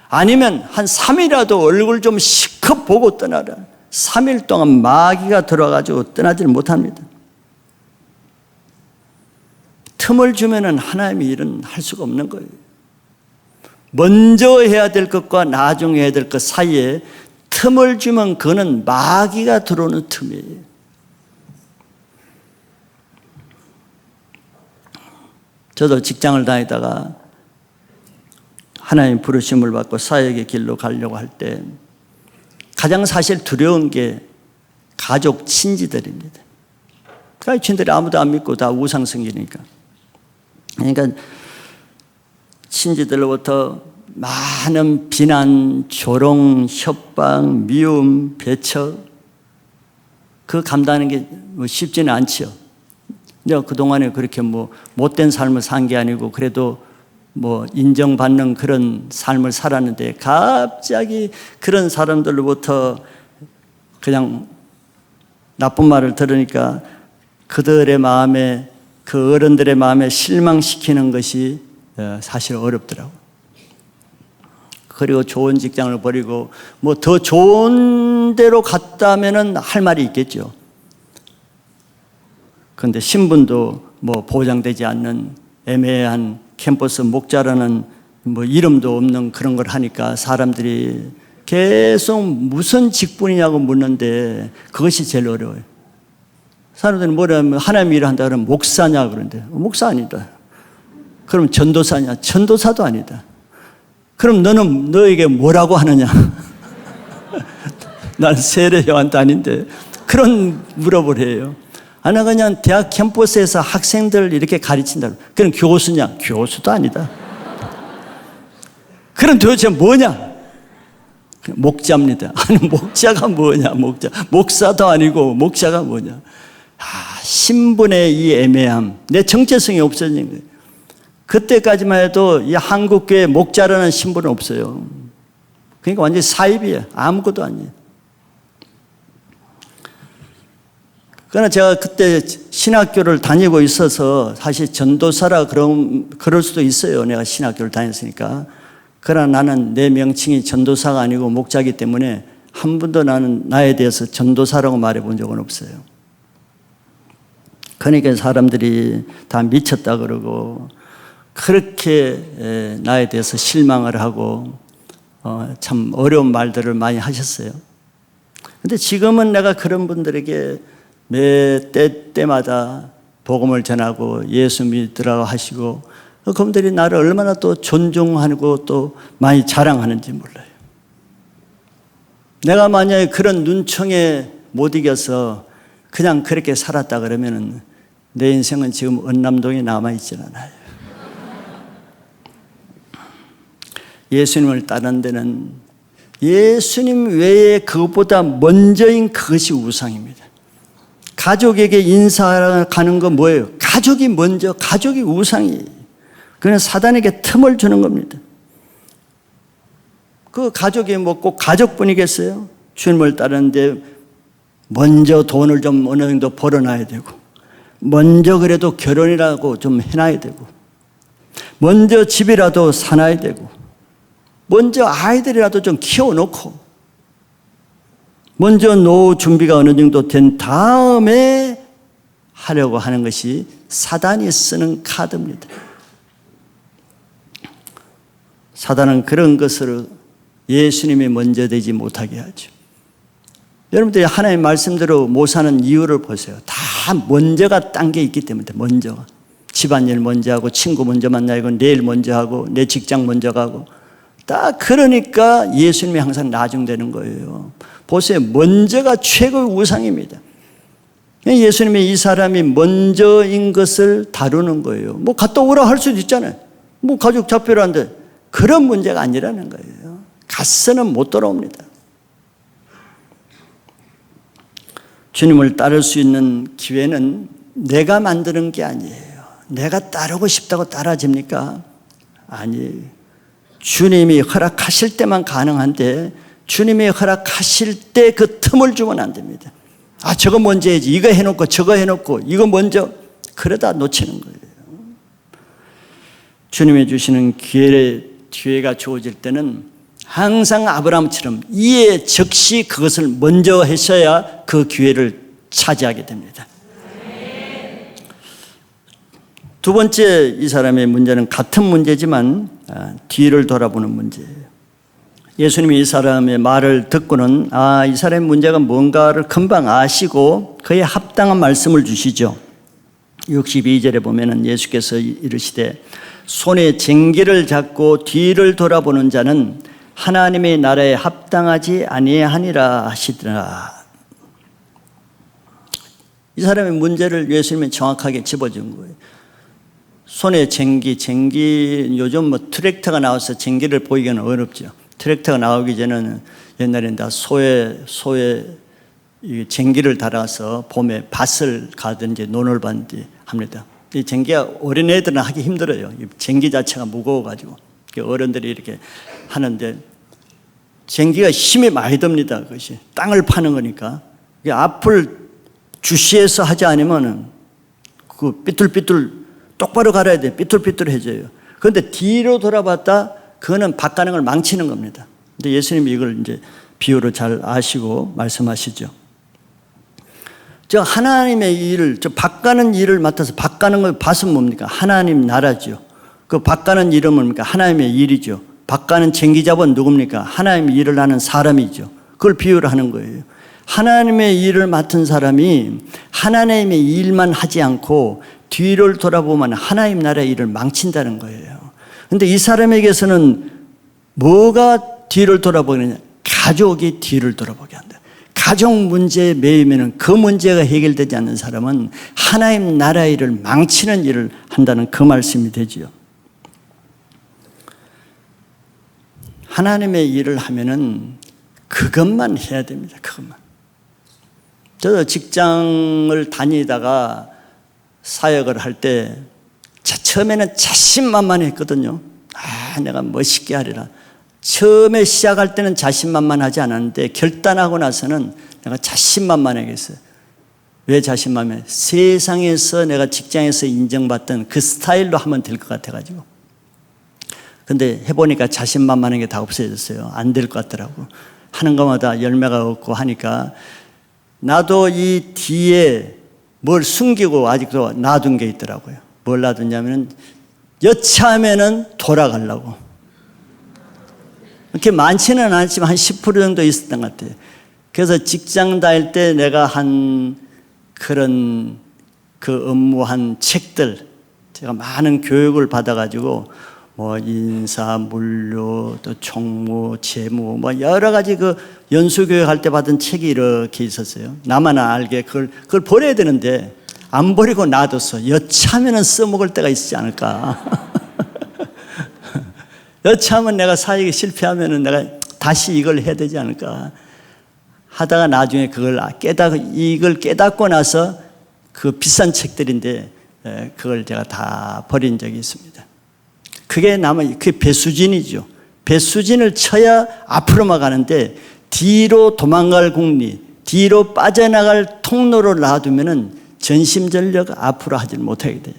아니면 한 3일이라도 얼굴 좀 시컷 보고 떠나라. 3일 동안 마귀가 들어와가지고 떠나지를 못합니다. 틈을 주면은 하나님이 일은 할 수가 없는 거예요. 먼저 해야 될 것과 나중에 해야 될 것 사이에 틈을 주면 그거는 마귀가 들어오는 틈이에요. 저도 직장을 다니다가 하나님 부르심을 받고 사역의 길로 가려고 할 때 가장 사실 두려운 게 가족 친지들입니다. 가족 친지들이 아무도 안 믿고 다 우상숭배니까. 그러니까 친지들로부터 많은 비난, 조롱, 협박, 미움, 배척 그 감당하는 게 쉽지는 않지요. 내가 그동안에 그렇게 못된 삶을 산 게 아니고 그래도 인정받는 그런 삶을 살았는데 갑자기 그런 사람들로부터 그냥 나쁜 말을 들으니까 그들의 마음에 그 어른들의 마음에 실망시키는 것이 사실 어렵더라고요. 그리고 좋은 직장을 버리고 더 좋은 데로 갔다면은 할 말이 있겠죠. 그런데 신분도 보장되지 않는 애매한 캠퍼스 목자라는 이름도 없는 그런 걸 하니까 사람들이 계속 무슨 직분이냐고 묻는데 그것이 제일 어려워요. 사람들은 뭐라면 하나님 일을 한다 그러면 목사냐 그러는데 목사 아니다. 그럼 전도사냐? 전도사도 아니다. 그럼 너는 너에게 뭐라고 하느냐? 난 세례요한 아닌데 그런 물어보려 해요. 아니 그냥 대학 캠퍼스에서 학생들 이렇게 가르친다. 그럼 교수냐? 교수도 아니다. 그럼 도대체 뭐냐? 목자입니다. 아니 목자가 뭐냐? 목사도 아니고 목자가 뭐냐? 신분의 이 애매함, 내 정체성이 없어진 거예요. 그때까지만 해도 이 한국교회 목자라는 신분은 없어요. 그러니까 완전히 사입이에요. 아무것도 아니에요. 그러나 제가 그때 신학교를 다니고 있어서 사실 전도사라 그럴 수도 있어요. 내가 신학교를 다녔으니까. 그러나 나는 내 명칭이 전도사가 아니고 목자이기 때문에 한 번도 나는 나에 대해서 전도사라고 말해본 적은 없어요. 그러니까 사람들이 다 미쳤다 그러고 그렇게 나에 대해서 실망을 하고 참 어려운 말들을 많이 하셨어요. 근데 지금은 내가 그런 분들에게 매 때마다 복음을 전하고 예수 믿으라고 하시고 그분들이 나를 얼마나 또 존중하고 또 많이 자랑하는지 몰라요. 내가 만약에 그런 눈총에 못 이겨서 그냥 그렇게 살았다 그러면 내 인생은 지금 은남동에 남아있질 않아요. 예수님을 따르는 데는 예수님 외에 그것보다 먼저인 그것이 우상입니다. 가족에게 인사하는 건 뭐예요? 가족이 먼저, 가족이 우상이에요. 그건 사단에게 틈을 주는 겁니다. 그 가족이 꼭 가족뿐이겠어요? 주님을 따르는데 먼저 돈을 좀 어느 정도 벌어놔야 되고 먼저 그래도 결혼이라고 좀 해놔야 되고 먼저 집이라도 사놔야 되고 먼저 아이들이라도 좀 키워놓고 먼저 노후 준비가 어느 정도 된 다음에 하려고 하는 것이 사단이 쓰는 카드입니다. 사단은 그런 것으로 예수님이 먼저 되지 못하게 하죠. 여러분들이 하나님의 말씀대로 못 사는 이유를 보세요. 다 다 먼저가 딴 게 있기 때문에 먼저가. 집안일 먼저 하고 친구 먼저 만나고 내일 먼저 하고 내 직장 먼저 가고 딱 그러니까 예수님이 항상 나중되는 거예요. 보세요. 먼저가 최고의 우상입니다. 예수님이 이 사람이 먼저인 것을 다루는 거예요. 뭐 갔다 오라 할 수도 있잖아요. 뭐 가족 잡혀라는데 그런 문제가 아니라는 거예요. 갔서는 못 돌아옵니다. 주님을 따를 수 있는 기회는 내가 만드는 게 아니에요. 내가 따르고 싶다고 따라집니까? 아니에요. 주님이 허락하실 때만 가능한데 주님이 허락하실 때 그 틈을 주면 안 됩니다. 아, 저거 먼저 해야지. 이거 해놓고 저거 해놓고 이거 먼저 그러다 놓치는 거예요. 주님이 주시는 기회가 주어질 때는 항상 아브라함처럼 이에 즉시 그것을 먼저 하셔야 그 기회를 차지하게 됩니다. 두 번째 이 사람의 문제는 같은 문제지만 뒤를 돌아보는 문제예요. 예수님이 이 사람의 말을 듣고는 이 사람의 문제가 뭔가를 금방 아시고 그에 합당한 말씀을 주시죠. 62절에 보면은 예수께서 이르시되 손에 쟁기를 잡고 뒤를 돌아보는 자는 하나님의 나라에 합당하지 아니하니라 하시더라. 이 사람의 문제를 예수님이 정확하게 짚어준 거예요. 손에 쟁기 요즘 뭐 트랙터가 나와서 쟁기를 보이기는 어렵죠. 트랙터가 나오기 전에는 옛날에는 다 소에 쟁기를 달아서 봄에 밭을 가든지 논을 받든지 합니다. 이 쟁기가 어린애들은 하기 힘들어요. 이 쟁기 자체가 무거워가지고 어른들이 이렇게 하는데 쟁기가 힘이 많이 듭니다. 그것이 땅을 파는 거니까 앞을 주시해서 하지 않으면은 그 삐뚤삐뚤 똑바로 갈아야 돼. 삐뚤삐뚤해져요. 그런데 뒤로 돌아봤다 그거는 밭 가는 걸 망치는 겁니다. 근데 예수님이 이걸 이제 비유로 잘 아시고 말씀하시죠. 저 하나님의 일을, 저 밭 가는 일을 맡아서 밭 가는 거, 밭은 뭡니까? 하나님 나라죠. 그 밭 가는 일은 뭡니까? 하나님의 일이죠. 밭 가는 쟁기잡은 누굽니까? 하나님의 일을 하는 사람이죠. 그걸 비유를 하는 거예요. 하나님의 일을 맡은 사람이 하나님의 일만 하지 않고 뒤를 돌아보면 하나님 나라의 일을 망친다는 거예요. 그런데 이 사람에게서는 뭐가 뒤를 돌아보느냐? 가족이 뒤를 돌아보게 한다. 가족 문제에 매이면 그 문제가 해결되지 않는 사람은 하나님 나라의 일을 망치는 일을 한다는 그 말씀이 되지요. 하나님의 일을 하면은 그것만 해야 됩니다. 그것만. 저도 직장을 다니다가 사역을 할 때 처음에는 자신만만했거든요. 내가 멋있게 하리라. 처음에 시작할 때는 자신만만하지 않았는데 결단하고 나서는 내가 자신만만하겠어요. 왜 자신만만해? 세상에서 내가 직장에서 인정받던 그 스타일로 하면 될 것 같아가지고. 근데 해보니까 자신만만한 게 다 없어졌어요. 안 될 것 같더라고. 하는 것마다 열매가 없고 하니까 나도 이 뒤에 뭘 숨기고 아직도 놔둔 게 있더라고요. 뭘 놔뒀냐면은 여차하면은 돌아가려고. 그렇게 많지는 않지만 한 10% 정도 있었던 것 같아요. 그래서 직장 다닐 때 내가 한 그런 그 업무한 책들, 제가 많은 교육을 받아가지고 뭐 인사, 물류, 또 총무, 재무, 뭐 여러 가지 그 연수교육 할 때 받은 책이 이렇게 있었어요. 나만 알게 그걸 버려야 되는데 안 버리고 놔뒀어. 여차하면 써먹을 때가 있지 않을까. 여차하면 내가 사역에 실패하면 내가 다시 이걸 해야 되지 않을까 하다가 나중에 이걸 깨닫고 나서 그 비싼 책들인데 그걸 제가 다 버린 적이 있습니다. 그게 그게 배수진이죠. 배수진을 쳐야 앞으로만 가는데 뒤로 도망갈 국리, 뒤로 빠져나갈 통로를 놔두면은 전심전력 앞으로 하질 못하게 돼요.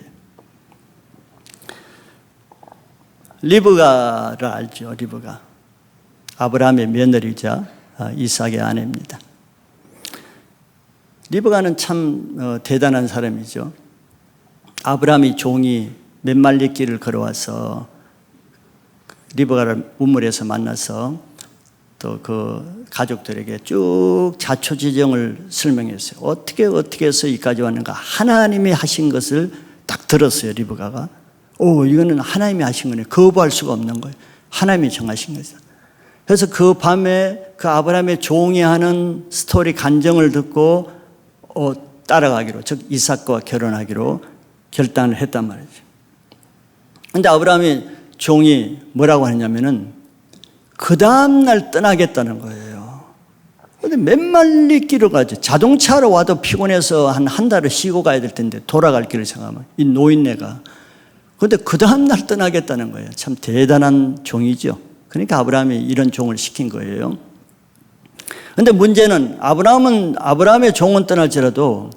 리브가를 알죠. 리브가 아브라함의 며느리자 이삭의 아내입니다. 리브가는 참 대단한 사람이죠. 아브라함이 종이 몇 마리 길을 걸어와서 리브가를 우물에서 만나서 또 그 가족들에게 쭉 자초지정을 설명했어요. 어떻게 해서 여기까지 왔는가. 하나님이 하신 것을 딱 들었어요. 리브가가. 이거는 하나님이 하신 거네. 거부할 수가 없는 거예요. 하나님이 정하신 거죠. 그래서 그 밤에 그 아브라함의 종이 하는 스토리 간증을 듣고 따라가기로, 즉 이삭과 결혼하기로 결단을 했단 말이죠. 그런데 아브라함의 종이 뭐라고 하냐면은 그 다음날 떠나겠다는 거예요. 근데 맨말리 길을 가지. 자동차로 와도 피곤해서 한 달을 쉬고 가야 될 텐데 돌아갈 길을 생각하면 이 노인네가. 그런데 그 다음날 떠나겠다는 거예요. 참 대단한 종이죠. 그러니까 아브라함이 이런 종을 시킨 거예요. 그런데 문제는 아브라함의 종은 떠날지라도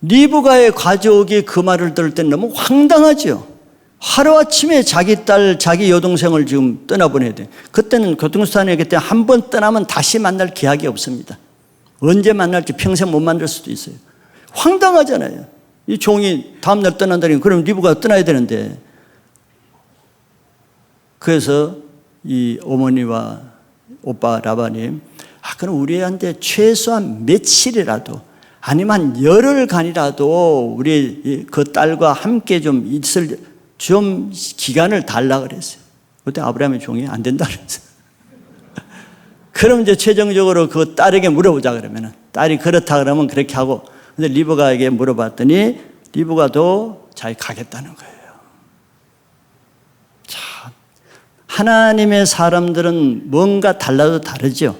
리브가의 가족이 그 말을 들을 때는 너무 황당하죠. 하루아침에 자기 딸, 자기 여동생을 지금 떠나보내야 돼. 그때는 교통수단이기 때문에 한 번 떠나면 다시 만날 기약이 없습니다. 언제 만날지 평생 못 만날 수도 있어요. 황당하잖아요. 이 종이 다음날 떠난다니 그럼 리브가 떠나야 되는데. 그래서 이 어머니와 오빠 라반이 그럼 우리한테 최소한 며칠이라도 아니면 열흘간이라도 우리 그 딸과 함께 좀 기간을 달라 그랬어요. 그때 아브라함의 종이 안 된다 그랬어요. 그럼 이제 최종적으로 그 딸에게 물어보자 그러면은 딸이 그렇다 그러면 그렇게 하고, 근데 리브가에게 물어봤더니 리브가도 자기 가겠다는 거예요. 참 하나님의 사람들은 뭔가 달라도 다르죠.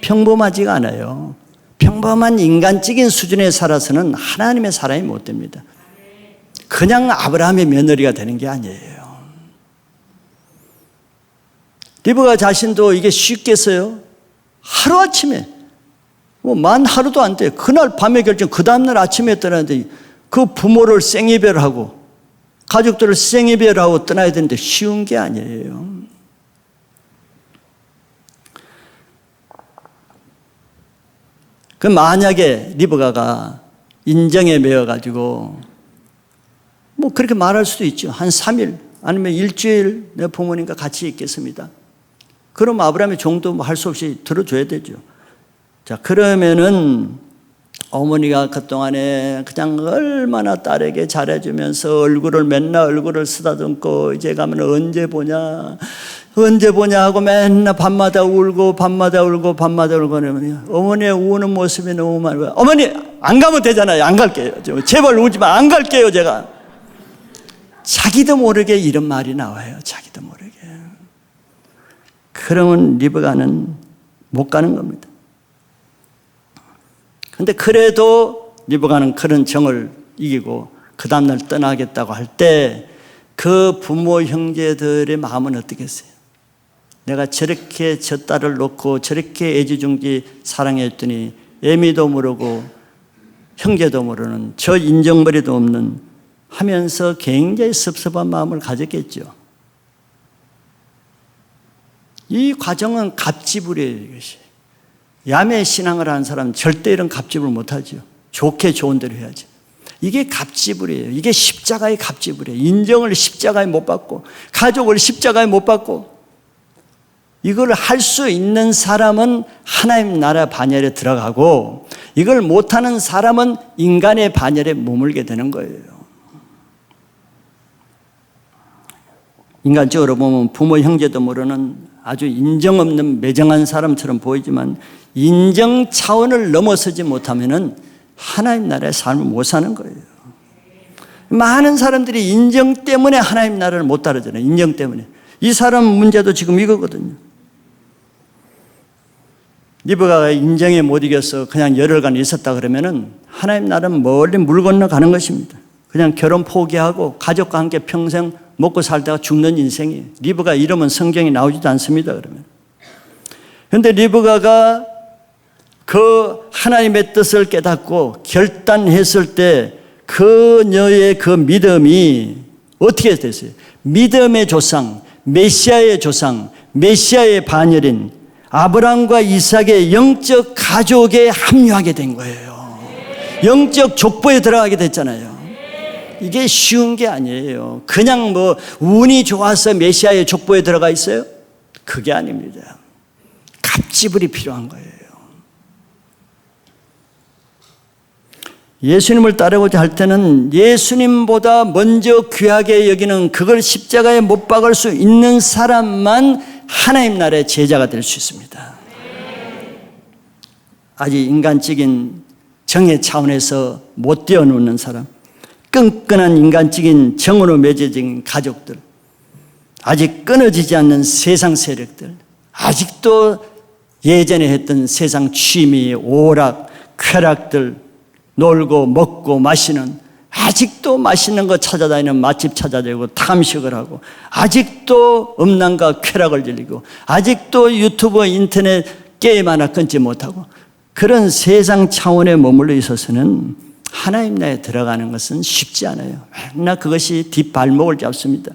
평범하지가 않아요. 평범한 인간적인 수준에 살아서는 하나님의 사람이 못 됩니다. 그냥 아브라함의 며느리가 되는 게 아니에요. 리브가 자신도 이게 쉽겠어요? 하루아침에 만 하루도 안 돼. 그날 밤에 결정, 그 다음날 아침에 떠나는데 그 부모를 생이별하고 가족들을 생이별하고 떠나야 되는데 쉬운 게 아니에요. 그 만약에 리브가가 인정에 매여가지고 그렇게 말할 수도 있죠. 한 3일 아니면 일주일 내 부모님과 같이 있겠습니다. 그럼 아브라함의 종도 할 수 없이 들어줘야 되죠. 자, 그러면은 어머니가 그동안에 그냥 얼마나 딸에게 잘해주면서 맨날 얼굴을 쓰다듬고 이제 가면 언제 보냐 하고 맨날 밤마다 울고 그러면 어머니의 우는 모습이 너무 많아요. 어머니 안 가면 되잖아요. 안 갈게요. 제발 울지 마. 안 갈게요. 제가. 자기도 모르게 이런 말이 나와요. 자기도 모르게. 그러면 리브가는 못 가는 겁니다. 근데 그래도 리브가는 그런 정을 이기고 그 다음날 떠나겠다고 할 때 그 부모 형제들의 마음은 어떻겠어요? 내가 저렇게 저 딸을 놓고 저렇게 애지중지 사랑했더니 애미도 모르고 형제도 모르는 저 인정머리도 없는 하면서 굉장히 섭섭한 마음을 가졌겠죠. 이 과정은 갑질이에요. 이것이. 야매 신앙을 하는 사람은 절대 이런 갑질을 못하죠. 좋게 좋은 대로 해야죠. 이게 갑질이에요. 이게 십자가의 갑질이에요. 인정을 십자가에 못 받고 가족을 십자가에 못 받고 이걸 할 수 있는 사람은 하나님 나라 반열에 들어가고 이걸 못하는 사람은 인간의 반열에 머물게 되는 거예요. 인간적으로 보면 부모 형제도 모르는 아주 인정 없는 매정한 사람처럼 보이지만 인정 차원을 넘어서지 못하면은 하나님 나라의 삶을 못 사는 거예요. 많은 사람들이 인정 때문에 하나님 나라를 못 따르잖아요. 인정 때문에. 이 사람 문제도 지금 이거거든요. 리브가가 인정에 못 이겨서 그냥 열흘간 있었다 그러면은 하나님 나라는 멀리 물 건너 가는 것입니다. 그냥 결혼 포기하고 가족과 함께 평생 먹고 살다가 죽는 인생이에요. 리브가 이러면 성경에 나오지도 않습니다. 그러면. 그런데 리브가가 그 하나님의 뜻을 깨닫고 결단했을 때 그녀의 그 믿음이 어떻게 됐어요? 믿음의 조상, 메시아의 조상, 메시아의 반열인 아브라함과 이삭의 영적 가족에 합류하게 된 거예요. 영적 족보에 들어가게 됐잖아요. 이게 쉬운 게 아니에요. 그냥 운이 좋아서 메시아의 족보에 들어가 있어요? 그게 아닙니다. 갑지불이 필요한 거예요. 예수님을 따르고자 할 때는 예수님보다 먼저 귀하게 여기는 그걸 십자가에 못 박을 수 있는 사람만 하나님 나라의 제자가 될 수 있습니다. 아직 인간적인 정의 차원에서 못 뛰어놓는 사람, 끈끈한 인간적인 정으로 맺어진 가족들, 아직 끊어지지 않는 세상 세력들, 아직도 예전에 했던 세상 취미, 오락, 쾌락들, 놀고 먹고 마시는, 아직도 맛있는 거 찾아다니는 맛집 찾아다니고 탐식을 하고, 아직도 음란과 쾌락을 즐기고, 아직도 유튜브 인터넷 게임 하나 끊지 못하고, 그런 세상 차원에 머물러 있어서는 하나님 나라에 들어가는 것은 쉽지 않아요. 맨날 그것이 뒷발목을 잡습니다.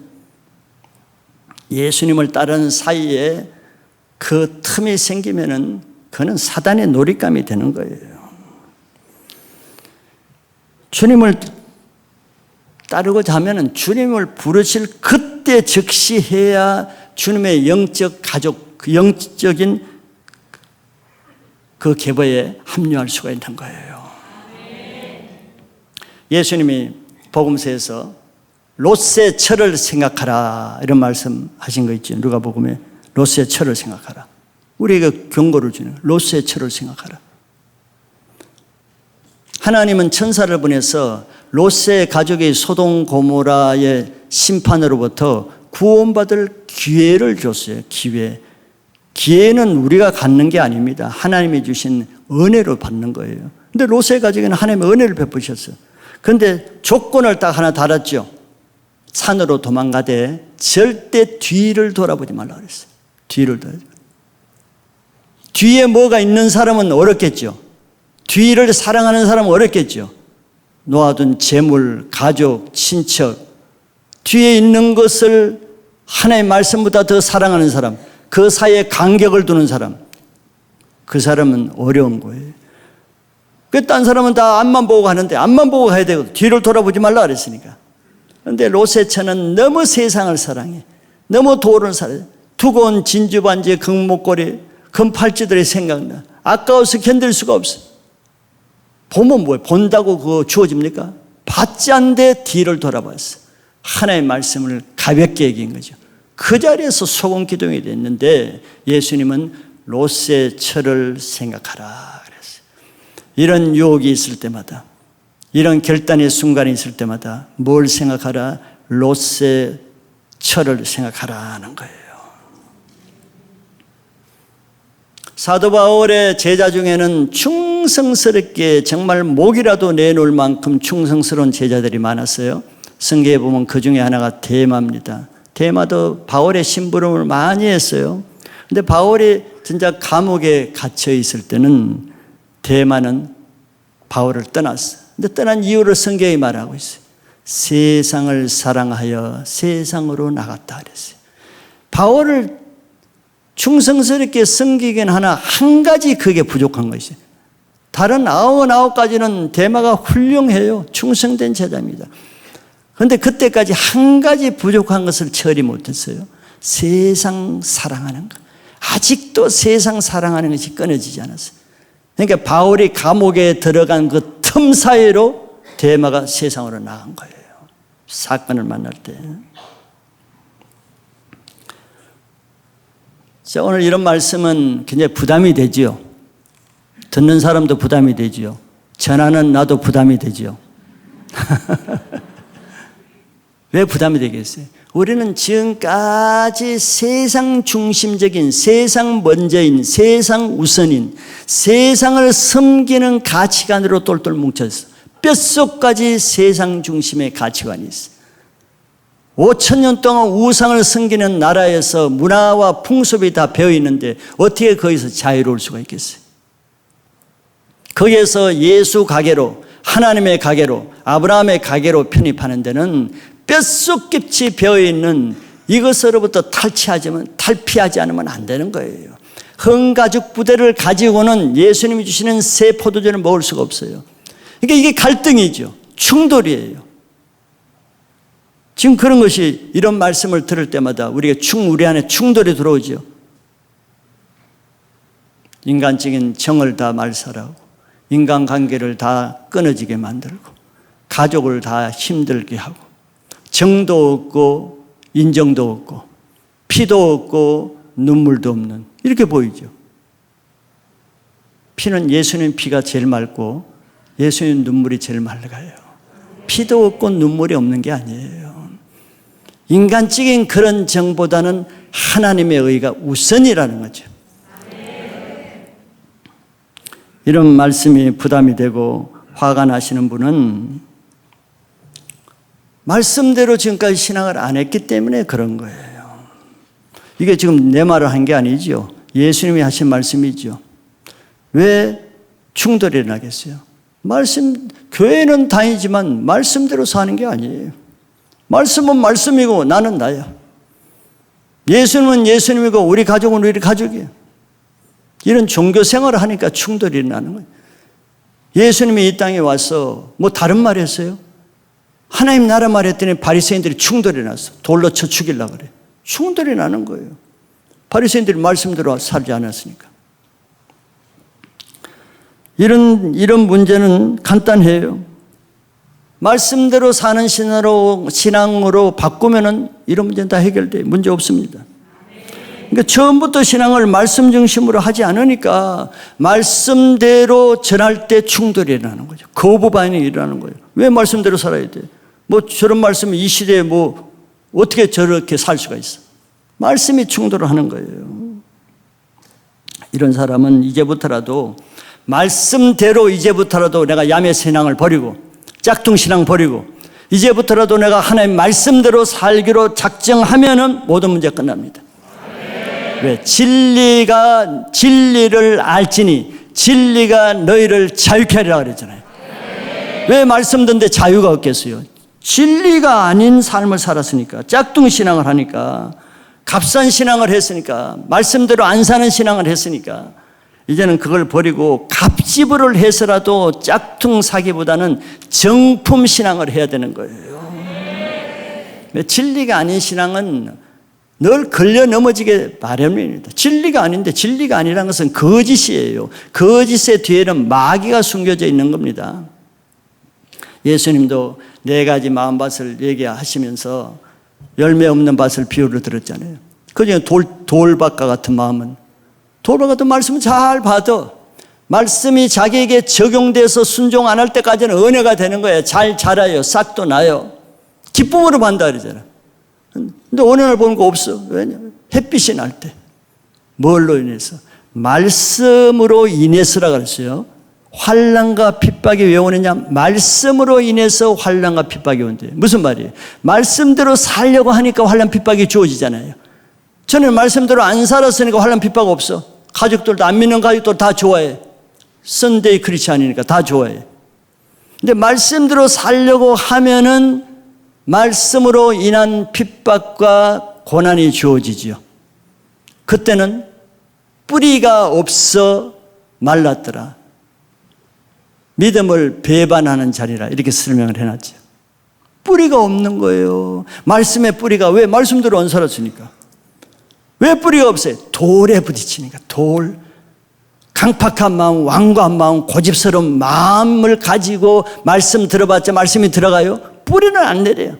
예수님을 따르는 사이에 그 틈이 생기면은 그는 사단의 놀잇감이 되는 거예요. 주님을 따르고자 하면은 주님을 부르실 그때 즉시 해야 주님의 영적 가족, 그 영적인 그 계보에 합류할 수가 있는 거예요. 예수님이 복음서에서 롯의 철을 생각하라 이런 말씀하신 거 있죠. 누가복음에 롯의 철을 생각하라. 우리에게 경고를 주는 롯의 철을 생각하라. 하나님은 천사를 보내서 롯의 가족의 소돔 고모라의 심판으로부터 구원받을 기회를 줬어요. 기회는 우리가 갖는 게 아닙니다. 하나님이 주신 은혜로 받는 거예요. 근데 롯의 가족에는 하나님의 은혜를 베푸셨어요. 그런데 조건을 딱 하나 달았죠. 산으로 도망가되 절대 뒤를 돌아보지 말라 그랬어요. 뒤를 돌아보지 말라. 뒤에 뭐가 있는 사람은 어렵겠죠. 뒤를 사랑하는 사람은 어렵겠죠. 놓아둔 재물, 가족, 친척, 뒤에 있는 것을 하나님의 말씀보다 더 사랑하는 사람, 그 사이에 간격을 두는 사람, 그 사람은 어려운 거예요. 딴 사람은 다 앞만 보고 가는데 앞만 보고 가야 되고 뒤를 돌아보지 말라 그랬으니까. 그런데 롯의 처는 너무 세상을 사랑해. 너무 도를 사랑해. 두고 온 진주 반지에 금목걸이, 금팔찌들이 생각나. 아까워서 견딜 수가 없어. 보면 뭐예요? 본다고 그거 주어집니까? 받지 않되 뒤를 돌아봤어. 하나님의 말씀을 가볍게 여긴 거죠. 그 자리에서 소금 기둥이 됐는데 예수님은 롯의 철을 생각하라 그랬어요. 이런 유혹이 있을 때마다, 이런 결단의 순간이 있을 때마다 뭘 생각하라? 롯의 철을 생각하라는 거예요. 사도 바울의 제자 중에는 충성스럽게 정말 목이라도 내놓을 만큼 충성스러운 제자들이 많았어요. 성경에 보면 그 중에 하나가 데마입니다. 데마도 바울의 심부름을 많이 했어요. 근데 바울이 진짜 감옥에 갇혀 있을 때는 데마는 바울을 떠났어요. 근데 떠난 이유를 성경이 말하고 있어요. 세상을 사랑하여 세상으로 나갔다 그랬어요. 바울을 충성스럽게 섬기긴 하나 한 가지 그게 부족한 것이에요. 다른 99가지는 데마가 훌륭해요. 충성된 제자입니다. 그런데 그때까지 한 가지 부족한 것을 처리 못했어요. 세상 사랑하는 것. 아직도 세상 사랑하는 것이 끊어지지 않았어요. 그러니까 바울이 감옥에 들어간 그 틈 사이로 데마가 세상으로 나간 거예요. 사건을 만날 때. 자, 오늘 이런 말씀은 굉장히 부담이 되지요. 듣는 사람도 부담이 되지요. 전하는 나도 부담이 되지요. 왜 부담이 되겠어요? 우리는 지금까지 세상 중심적인, 세상 먼저인, 세상 우선인, 세상을 섬기는 가치관으로 똘똘 뭉쳐있어요. 뼛속까지 세상 중심의 가치관이 있어요. 5,000년 동안 우상을 섬기는 나라에서 문화와 풍습이 다 배어 있는데 어떻게 거기서 자유로울 수가 있겠어요? 거기에서 예수 가게로, 하나님의 가게로, 아브라함의 가게로 편입하는 데는 뼛속 깊이 배어 있는 이것으로부터 탈피하지 않으면 안 되는 거예요. 흥가죽 부대를 가지고는 예수님이 주시는 새 포도주를 먹을 수가 없어요. 그러니까 이게 갈등이죠. 충돌이에요. 지금 그런 것이 이런 말씀을 들을 때마다 우리 안에 충돌이 들어오죠. 인간적인 정을 다 말살하고 인간관계를 다 끊어지게 만들고 가족을 다 힘들게 하고 정도 없고 인정도 없고 피도 없고 눈물도 없는 이렇게 보이죠. 피는 예수님 피가 제일 맑고 예수님 눈물이 제일 맑아요. 피도 없고 눈물이 없는 게 아니에요. 인간적인 그런 정보다는 하나님의 의가 우선이라는 거죠. 이런 말씀이 부담이 되고 화가 나시는 분은 말씀대로 지금까지 신앙을 안 했기 때문에 그런 거예요. 이게 지금 내 말을 한 게 아니죠. 예수님이 하신 말씀이죠. 왜 충돌이 나겠어요? 교회는 다니지만 말씀대로 사는 게 아니에요. 말씀은 말씀이고 나는 나야. 예수님은 예수님이고 우리 가족은 우리 가족이에요. 이런 종교 생활을 하니까 충돌이 나는 거예요. 예수님이 이 땅에 와서 뭐 다른 말 했어요? 하나님 나라 말했더니 바리새인들이 충돌이 났어. 돌로 쳐 죽이려고 그래. 충돌이 나는 거예요. 바리새인들이 말씀대로 살지 않았으니까. 이런 문제는 간단해요. 말씀대로 사는 신앙으로 바꾸면은 이런 문제는 다 해결돼요. 문제 없습니다. 그러니까 처음부터 신앙을 말씀 중심으로 하지 않으니까 말씀대로 전할 때 충돌이 일어나는 거죠. 거부 반응이 일어나는 거예요. 왜 말씀대로 살아야 돼? 뭐 저런 말씀이 이 시대에 뭐 어떻게 저렇게 살 수가 있어? 말씀이 충돌을 하는 거예요. 이런 사람은 이제부터라도 말씀대로 이제부터라도 내가 야매 신앙을 버리고 짝퉁 신앙 버리고 이제부터라도 내가 하나님 말씀대로 살기로 작정하면은 모든 문제가 끝납니다. 왜? 진리를 알지니 진리가 너희를 자유케 하리라 그랬잖아요. 왜 말씀 듣는데 자유가 없겠어요? 진리가 아닌 삶을 살았으니까, 짝퉁 신앙을 하니까, 값싼 신앙을 했으니까, 말씀대로 안 사는 신앙을 했으니까 이제는 그걸 버리고 값지불을 해서라도 짝퉁 사기보다는 정품 신앙을 해야 되는 거예요. 진리가 아닌 신앙은 늘 걸려 넘어지게 마련입니다. 진리가 아닌데 진리가 아니라는 것은 거짓이에요. 거짓의 뒤에는 마귀가 숨겨져 있는 겁니다. 예수님도 4가지 마음밭을 얘기하시면서 열매 없는 밭을 비유를 들었잖아요. 그중에 돌밭과 같은 마음은 돌밭 같은 말씀은 잘 받아. 말씀이 자기에게 적용돼서 순종 안 할 때까지는 은혜가 되는 거예요. 잘 자라요. 싹도 나요. 기쁨으로 받는다 그러잖아. 근데 어느 날 보는 거 없어. 왜냐면 햇빛이 날 때. 뭘로 인해서? 말씀으로 인해서라 그랬어요. 환난과 핍박이 왜 오느냐? 말씀으로 인해서 환난과 핍박이 온대요. 무슨 말이에요? 말씀대로 살려고 하니까 환난 핍박이 주어지잖아요. 저는 말씀대로 안 살았으니까 환난 핍박 없어. 가족들도 안 믿는 가족들 다 좋아해. 선데이 크리스찬이니까 다 좋아해. 근데 말씀대로 살려고 하면은 말씀으로 인한 핍박과 고난이 주어지죠. 그때는 뿌리가 없어 말랐더라. 믿음을 배반하는 자리라 이렇게 설명을 해놨죠. 뿌리가 없는 거예요. 말씀의 뿌리가 왜? 말씀대로 안 살았으니까. 왜 뿌리가 없어요? 돌에 부딪히니까. 돌. 강팍한 마음, 완고한 마음, 고집스러운 마음을 가지고 말씀 들어봤자 말씀이 들어가요? 뿌리는 안 내려요.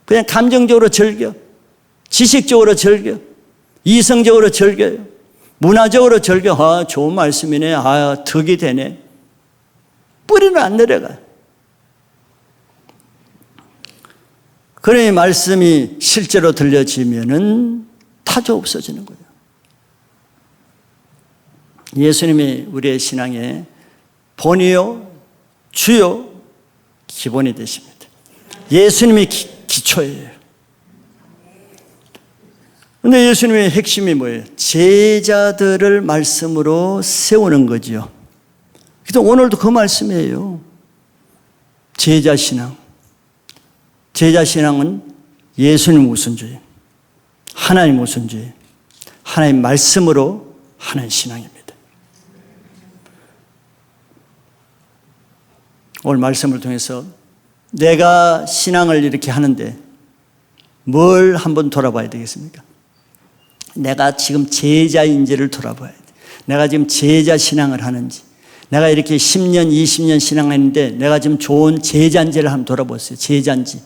그냥 감정적으로 즐겨. 지식적으로 즐겨. 이성적으로 즐겨요. 문화적으로 즐겨. 아, 좋은 말씀이네. 아, 덕이 되네. 뿌리는 안 내려가요. 그러니 말씀이 실제로 들려지면은 타조 없어지는 거예요. 예수님이 우리의 신앙의 본이요, 주요, 기본이 되십니다. 예수님이 기초예요. 그런데 예수님의 핵심이 뭐예요? 제자들을 말씀으로 세우는 거죠. 그래서 오늘도 그 말씀이에요. 제자신앙. 제자신앙은 예수님 우선주의, 하나님 우선주의, 하나님 말씀으로 하는 신앙입니다. 오늘 말씀을 통해서 내가 신앙을 이렇게 하는데 뭘 한번 돌아봐야 되겠습니까? 내가 지금 제자인지를 돌아봐야 돼. 내가 지금 제자 신앙을 하는지, 내가 이렇게 10년, 20년 신앙했는데 내가 지금 좋은 제자인지를 한번 돌아보세요. 제자인지.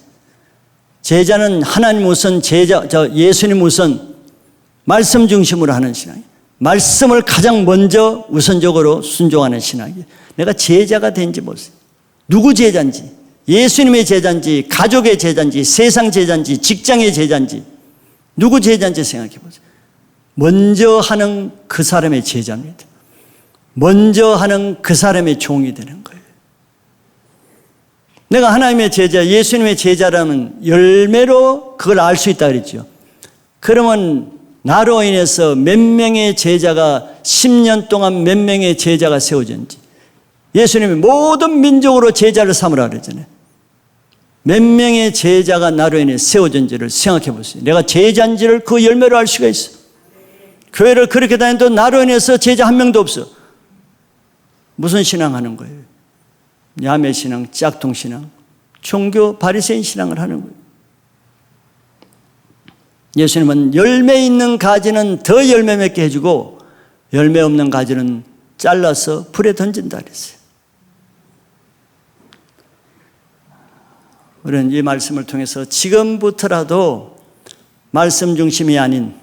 제자는 하나님 우선, 예수님 우선, 말씀 중심으로 하는 신앙이에요. 말씀을 가장 먼저 우선적으로 순종하는 신앙이에요. 내가 제자가 된지 보세요. 누구 제자인지, 예수님의 제자인지, 가족의 제자인지, 세상 제자인지, 직장의 제자인지, 누구 제자인지 생각해 보세요. 먼저 하는 그 사람의 제자입니다. 먼저 하는 그 사람의 종이 되는 거예요. 내가 하나님의 제자, 예수님의 제자라면 열매로 그걸 알 수 있다 그랬죠. 그러면 나로 인해서 몇 명의 제자가 10년 동안 몇 명의 제자가 세워졌는지, 예수님이 모든 민족으로 제자를 삼으라 그러잖아요. 몇 명의 제자가 나로 인해 세워진지를 생각해 보세요. 내가 제자인지를 그 열매로 알 수가 있어. 교회를 그렇게 다녀도 나로 인해서 제자 한 명도 없어. 무슨 신앙하는 거예요? 야매 신앙, 짝퉁 신앙, 종교 바리새인 신앙을 하는 거예요. 예수님은 열매 있는 가지는 더 열매 맺게 해주고 열매 없는 가지는 잘라서 불에 던진다 그랬어요. 우리는 이 말씀을 통해서 지금부터라도 말씀 중심이 아닌,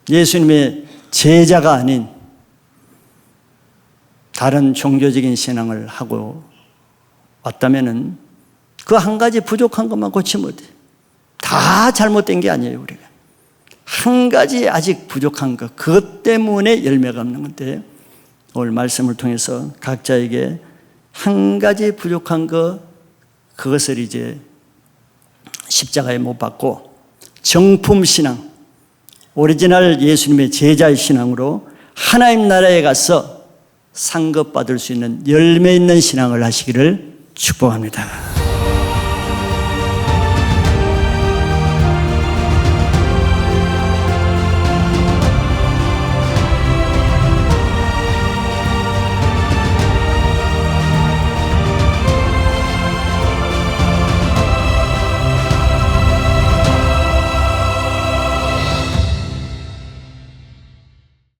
예수님의 제자가 아닌 다른 종교적인 신앙을 하고 왔다면은 그 한 가지 부족한 것만 고치면 못해요. 다 잘못된 게 아니에요. 우리가 한 가지 아직 부족한 것, 그것 때문에 열매가 없는 건데, 오늘 말씀을 통해서 각자에게 한 가지 부족한 것, 그것을 이제 십자가에 못 박고 정품 신앙, 오리지널 예수님의 제자의 신앙으로 하나님 나라에 가서 상급받을 수 있는 열매 있는 신앙을 하시기를 축복합니다.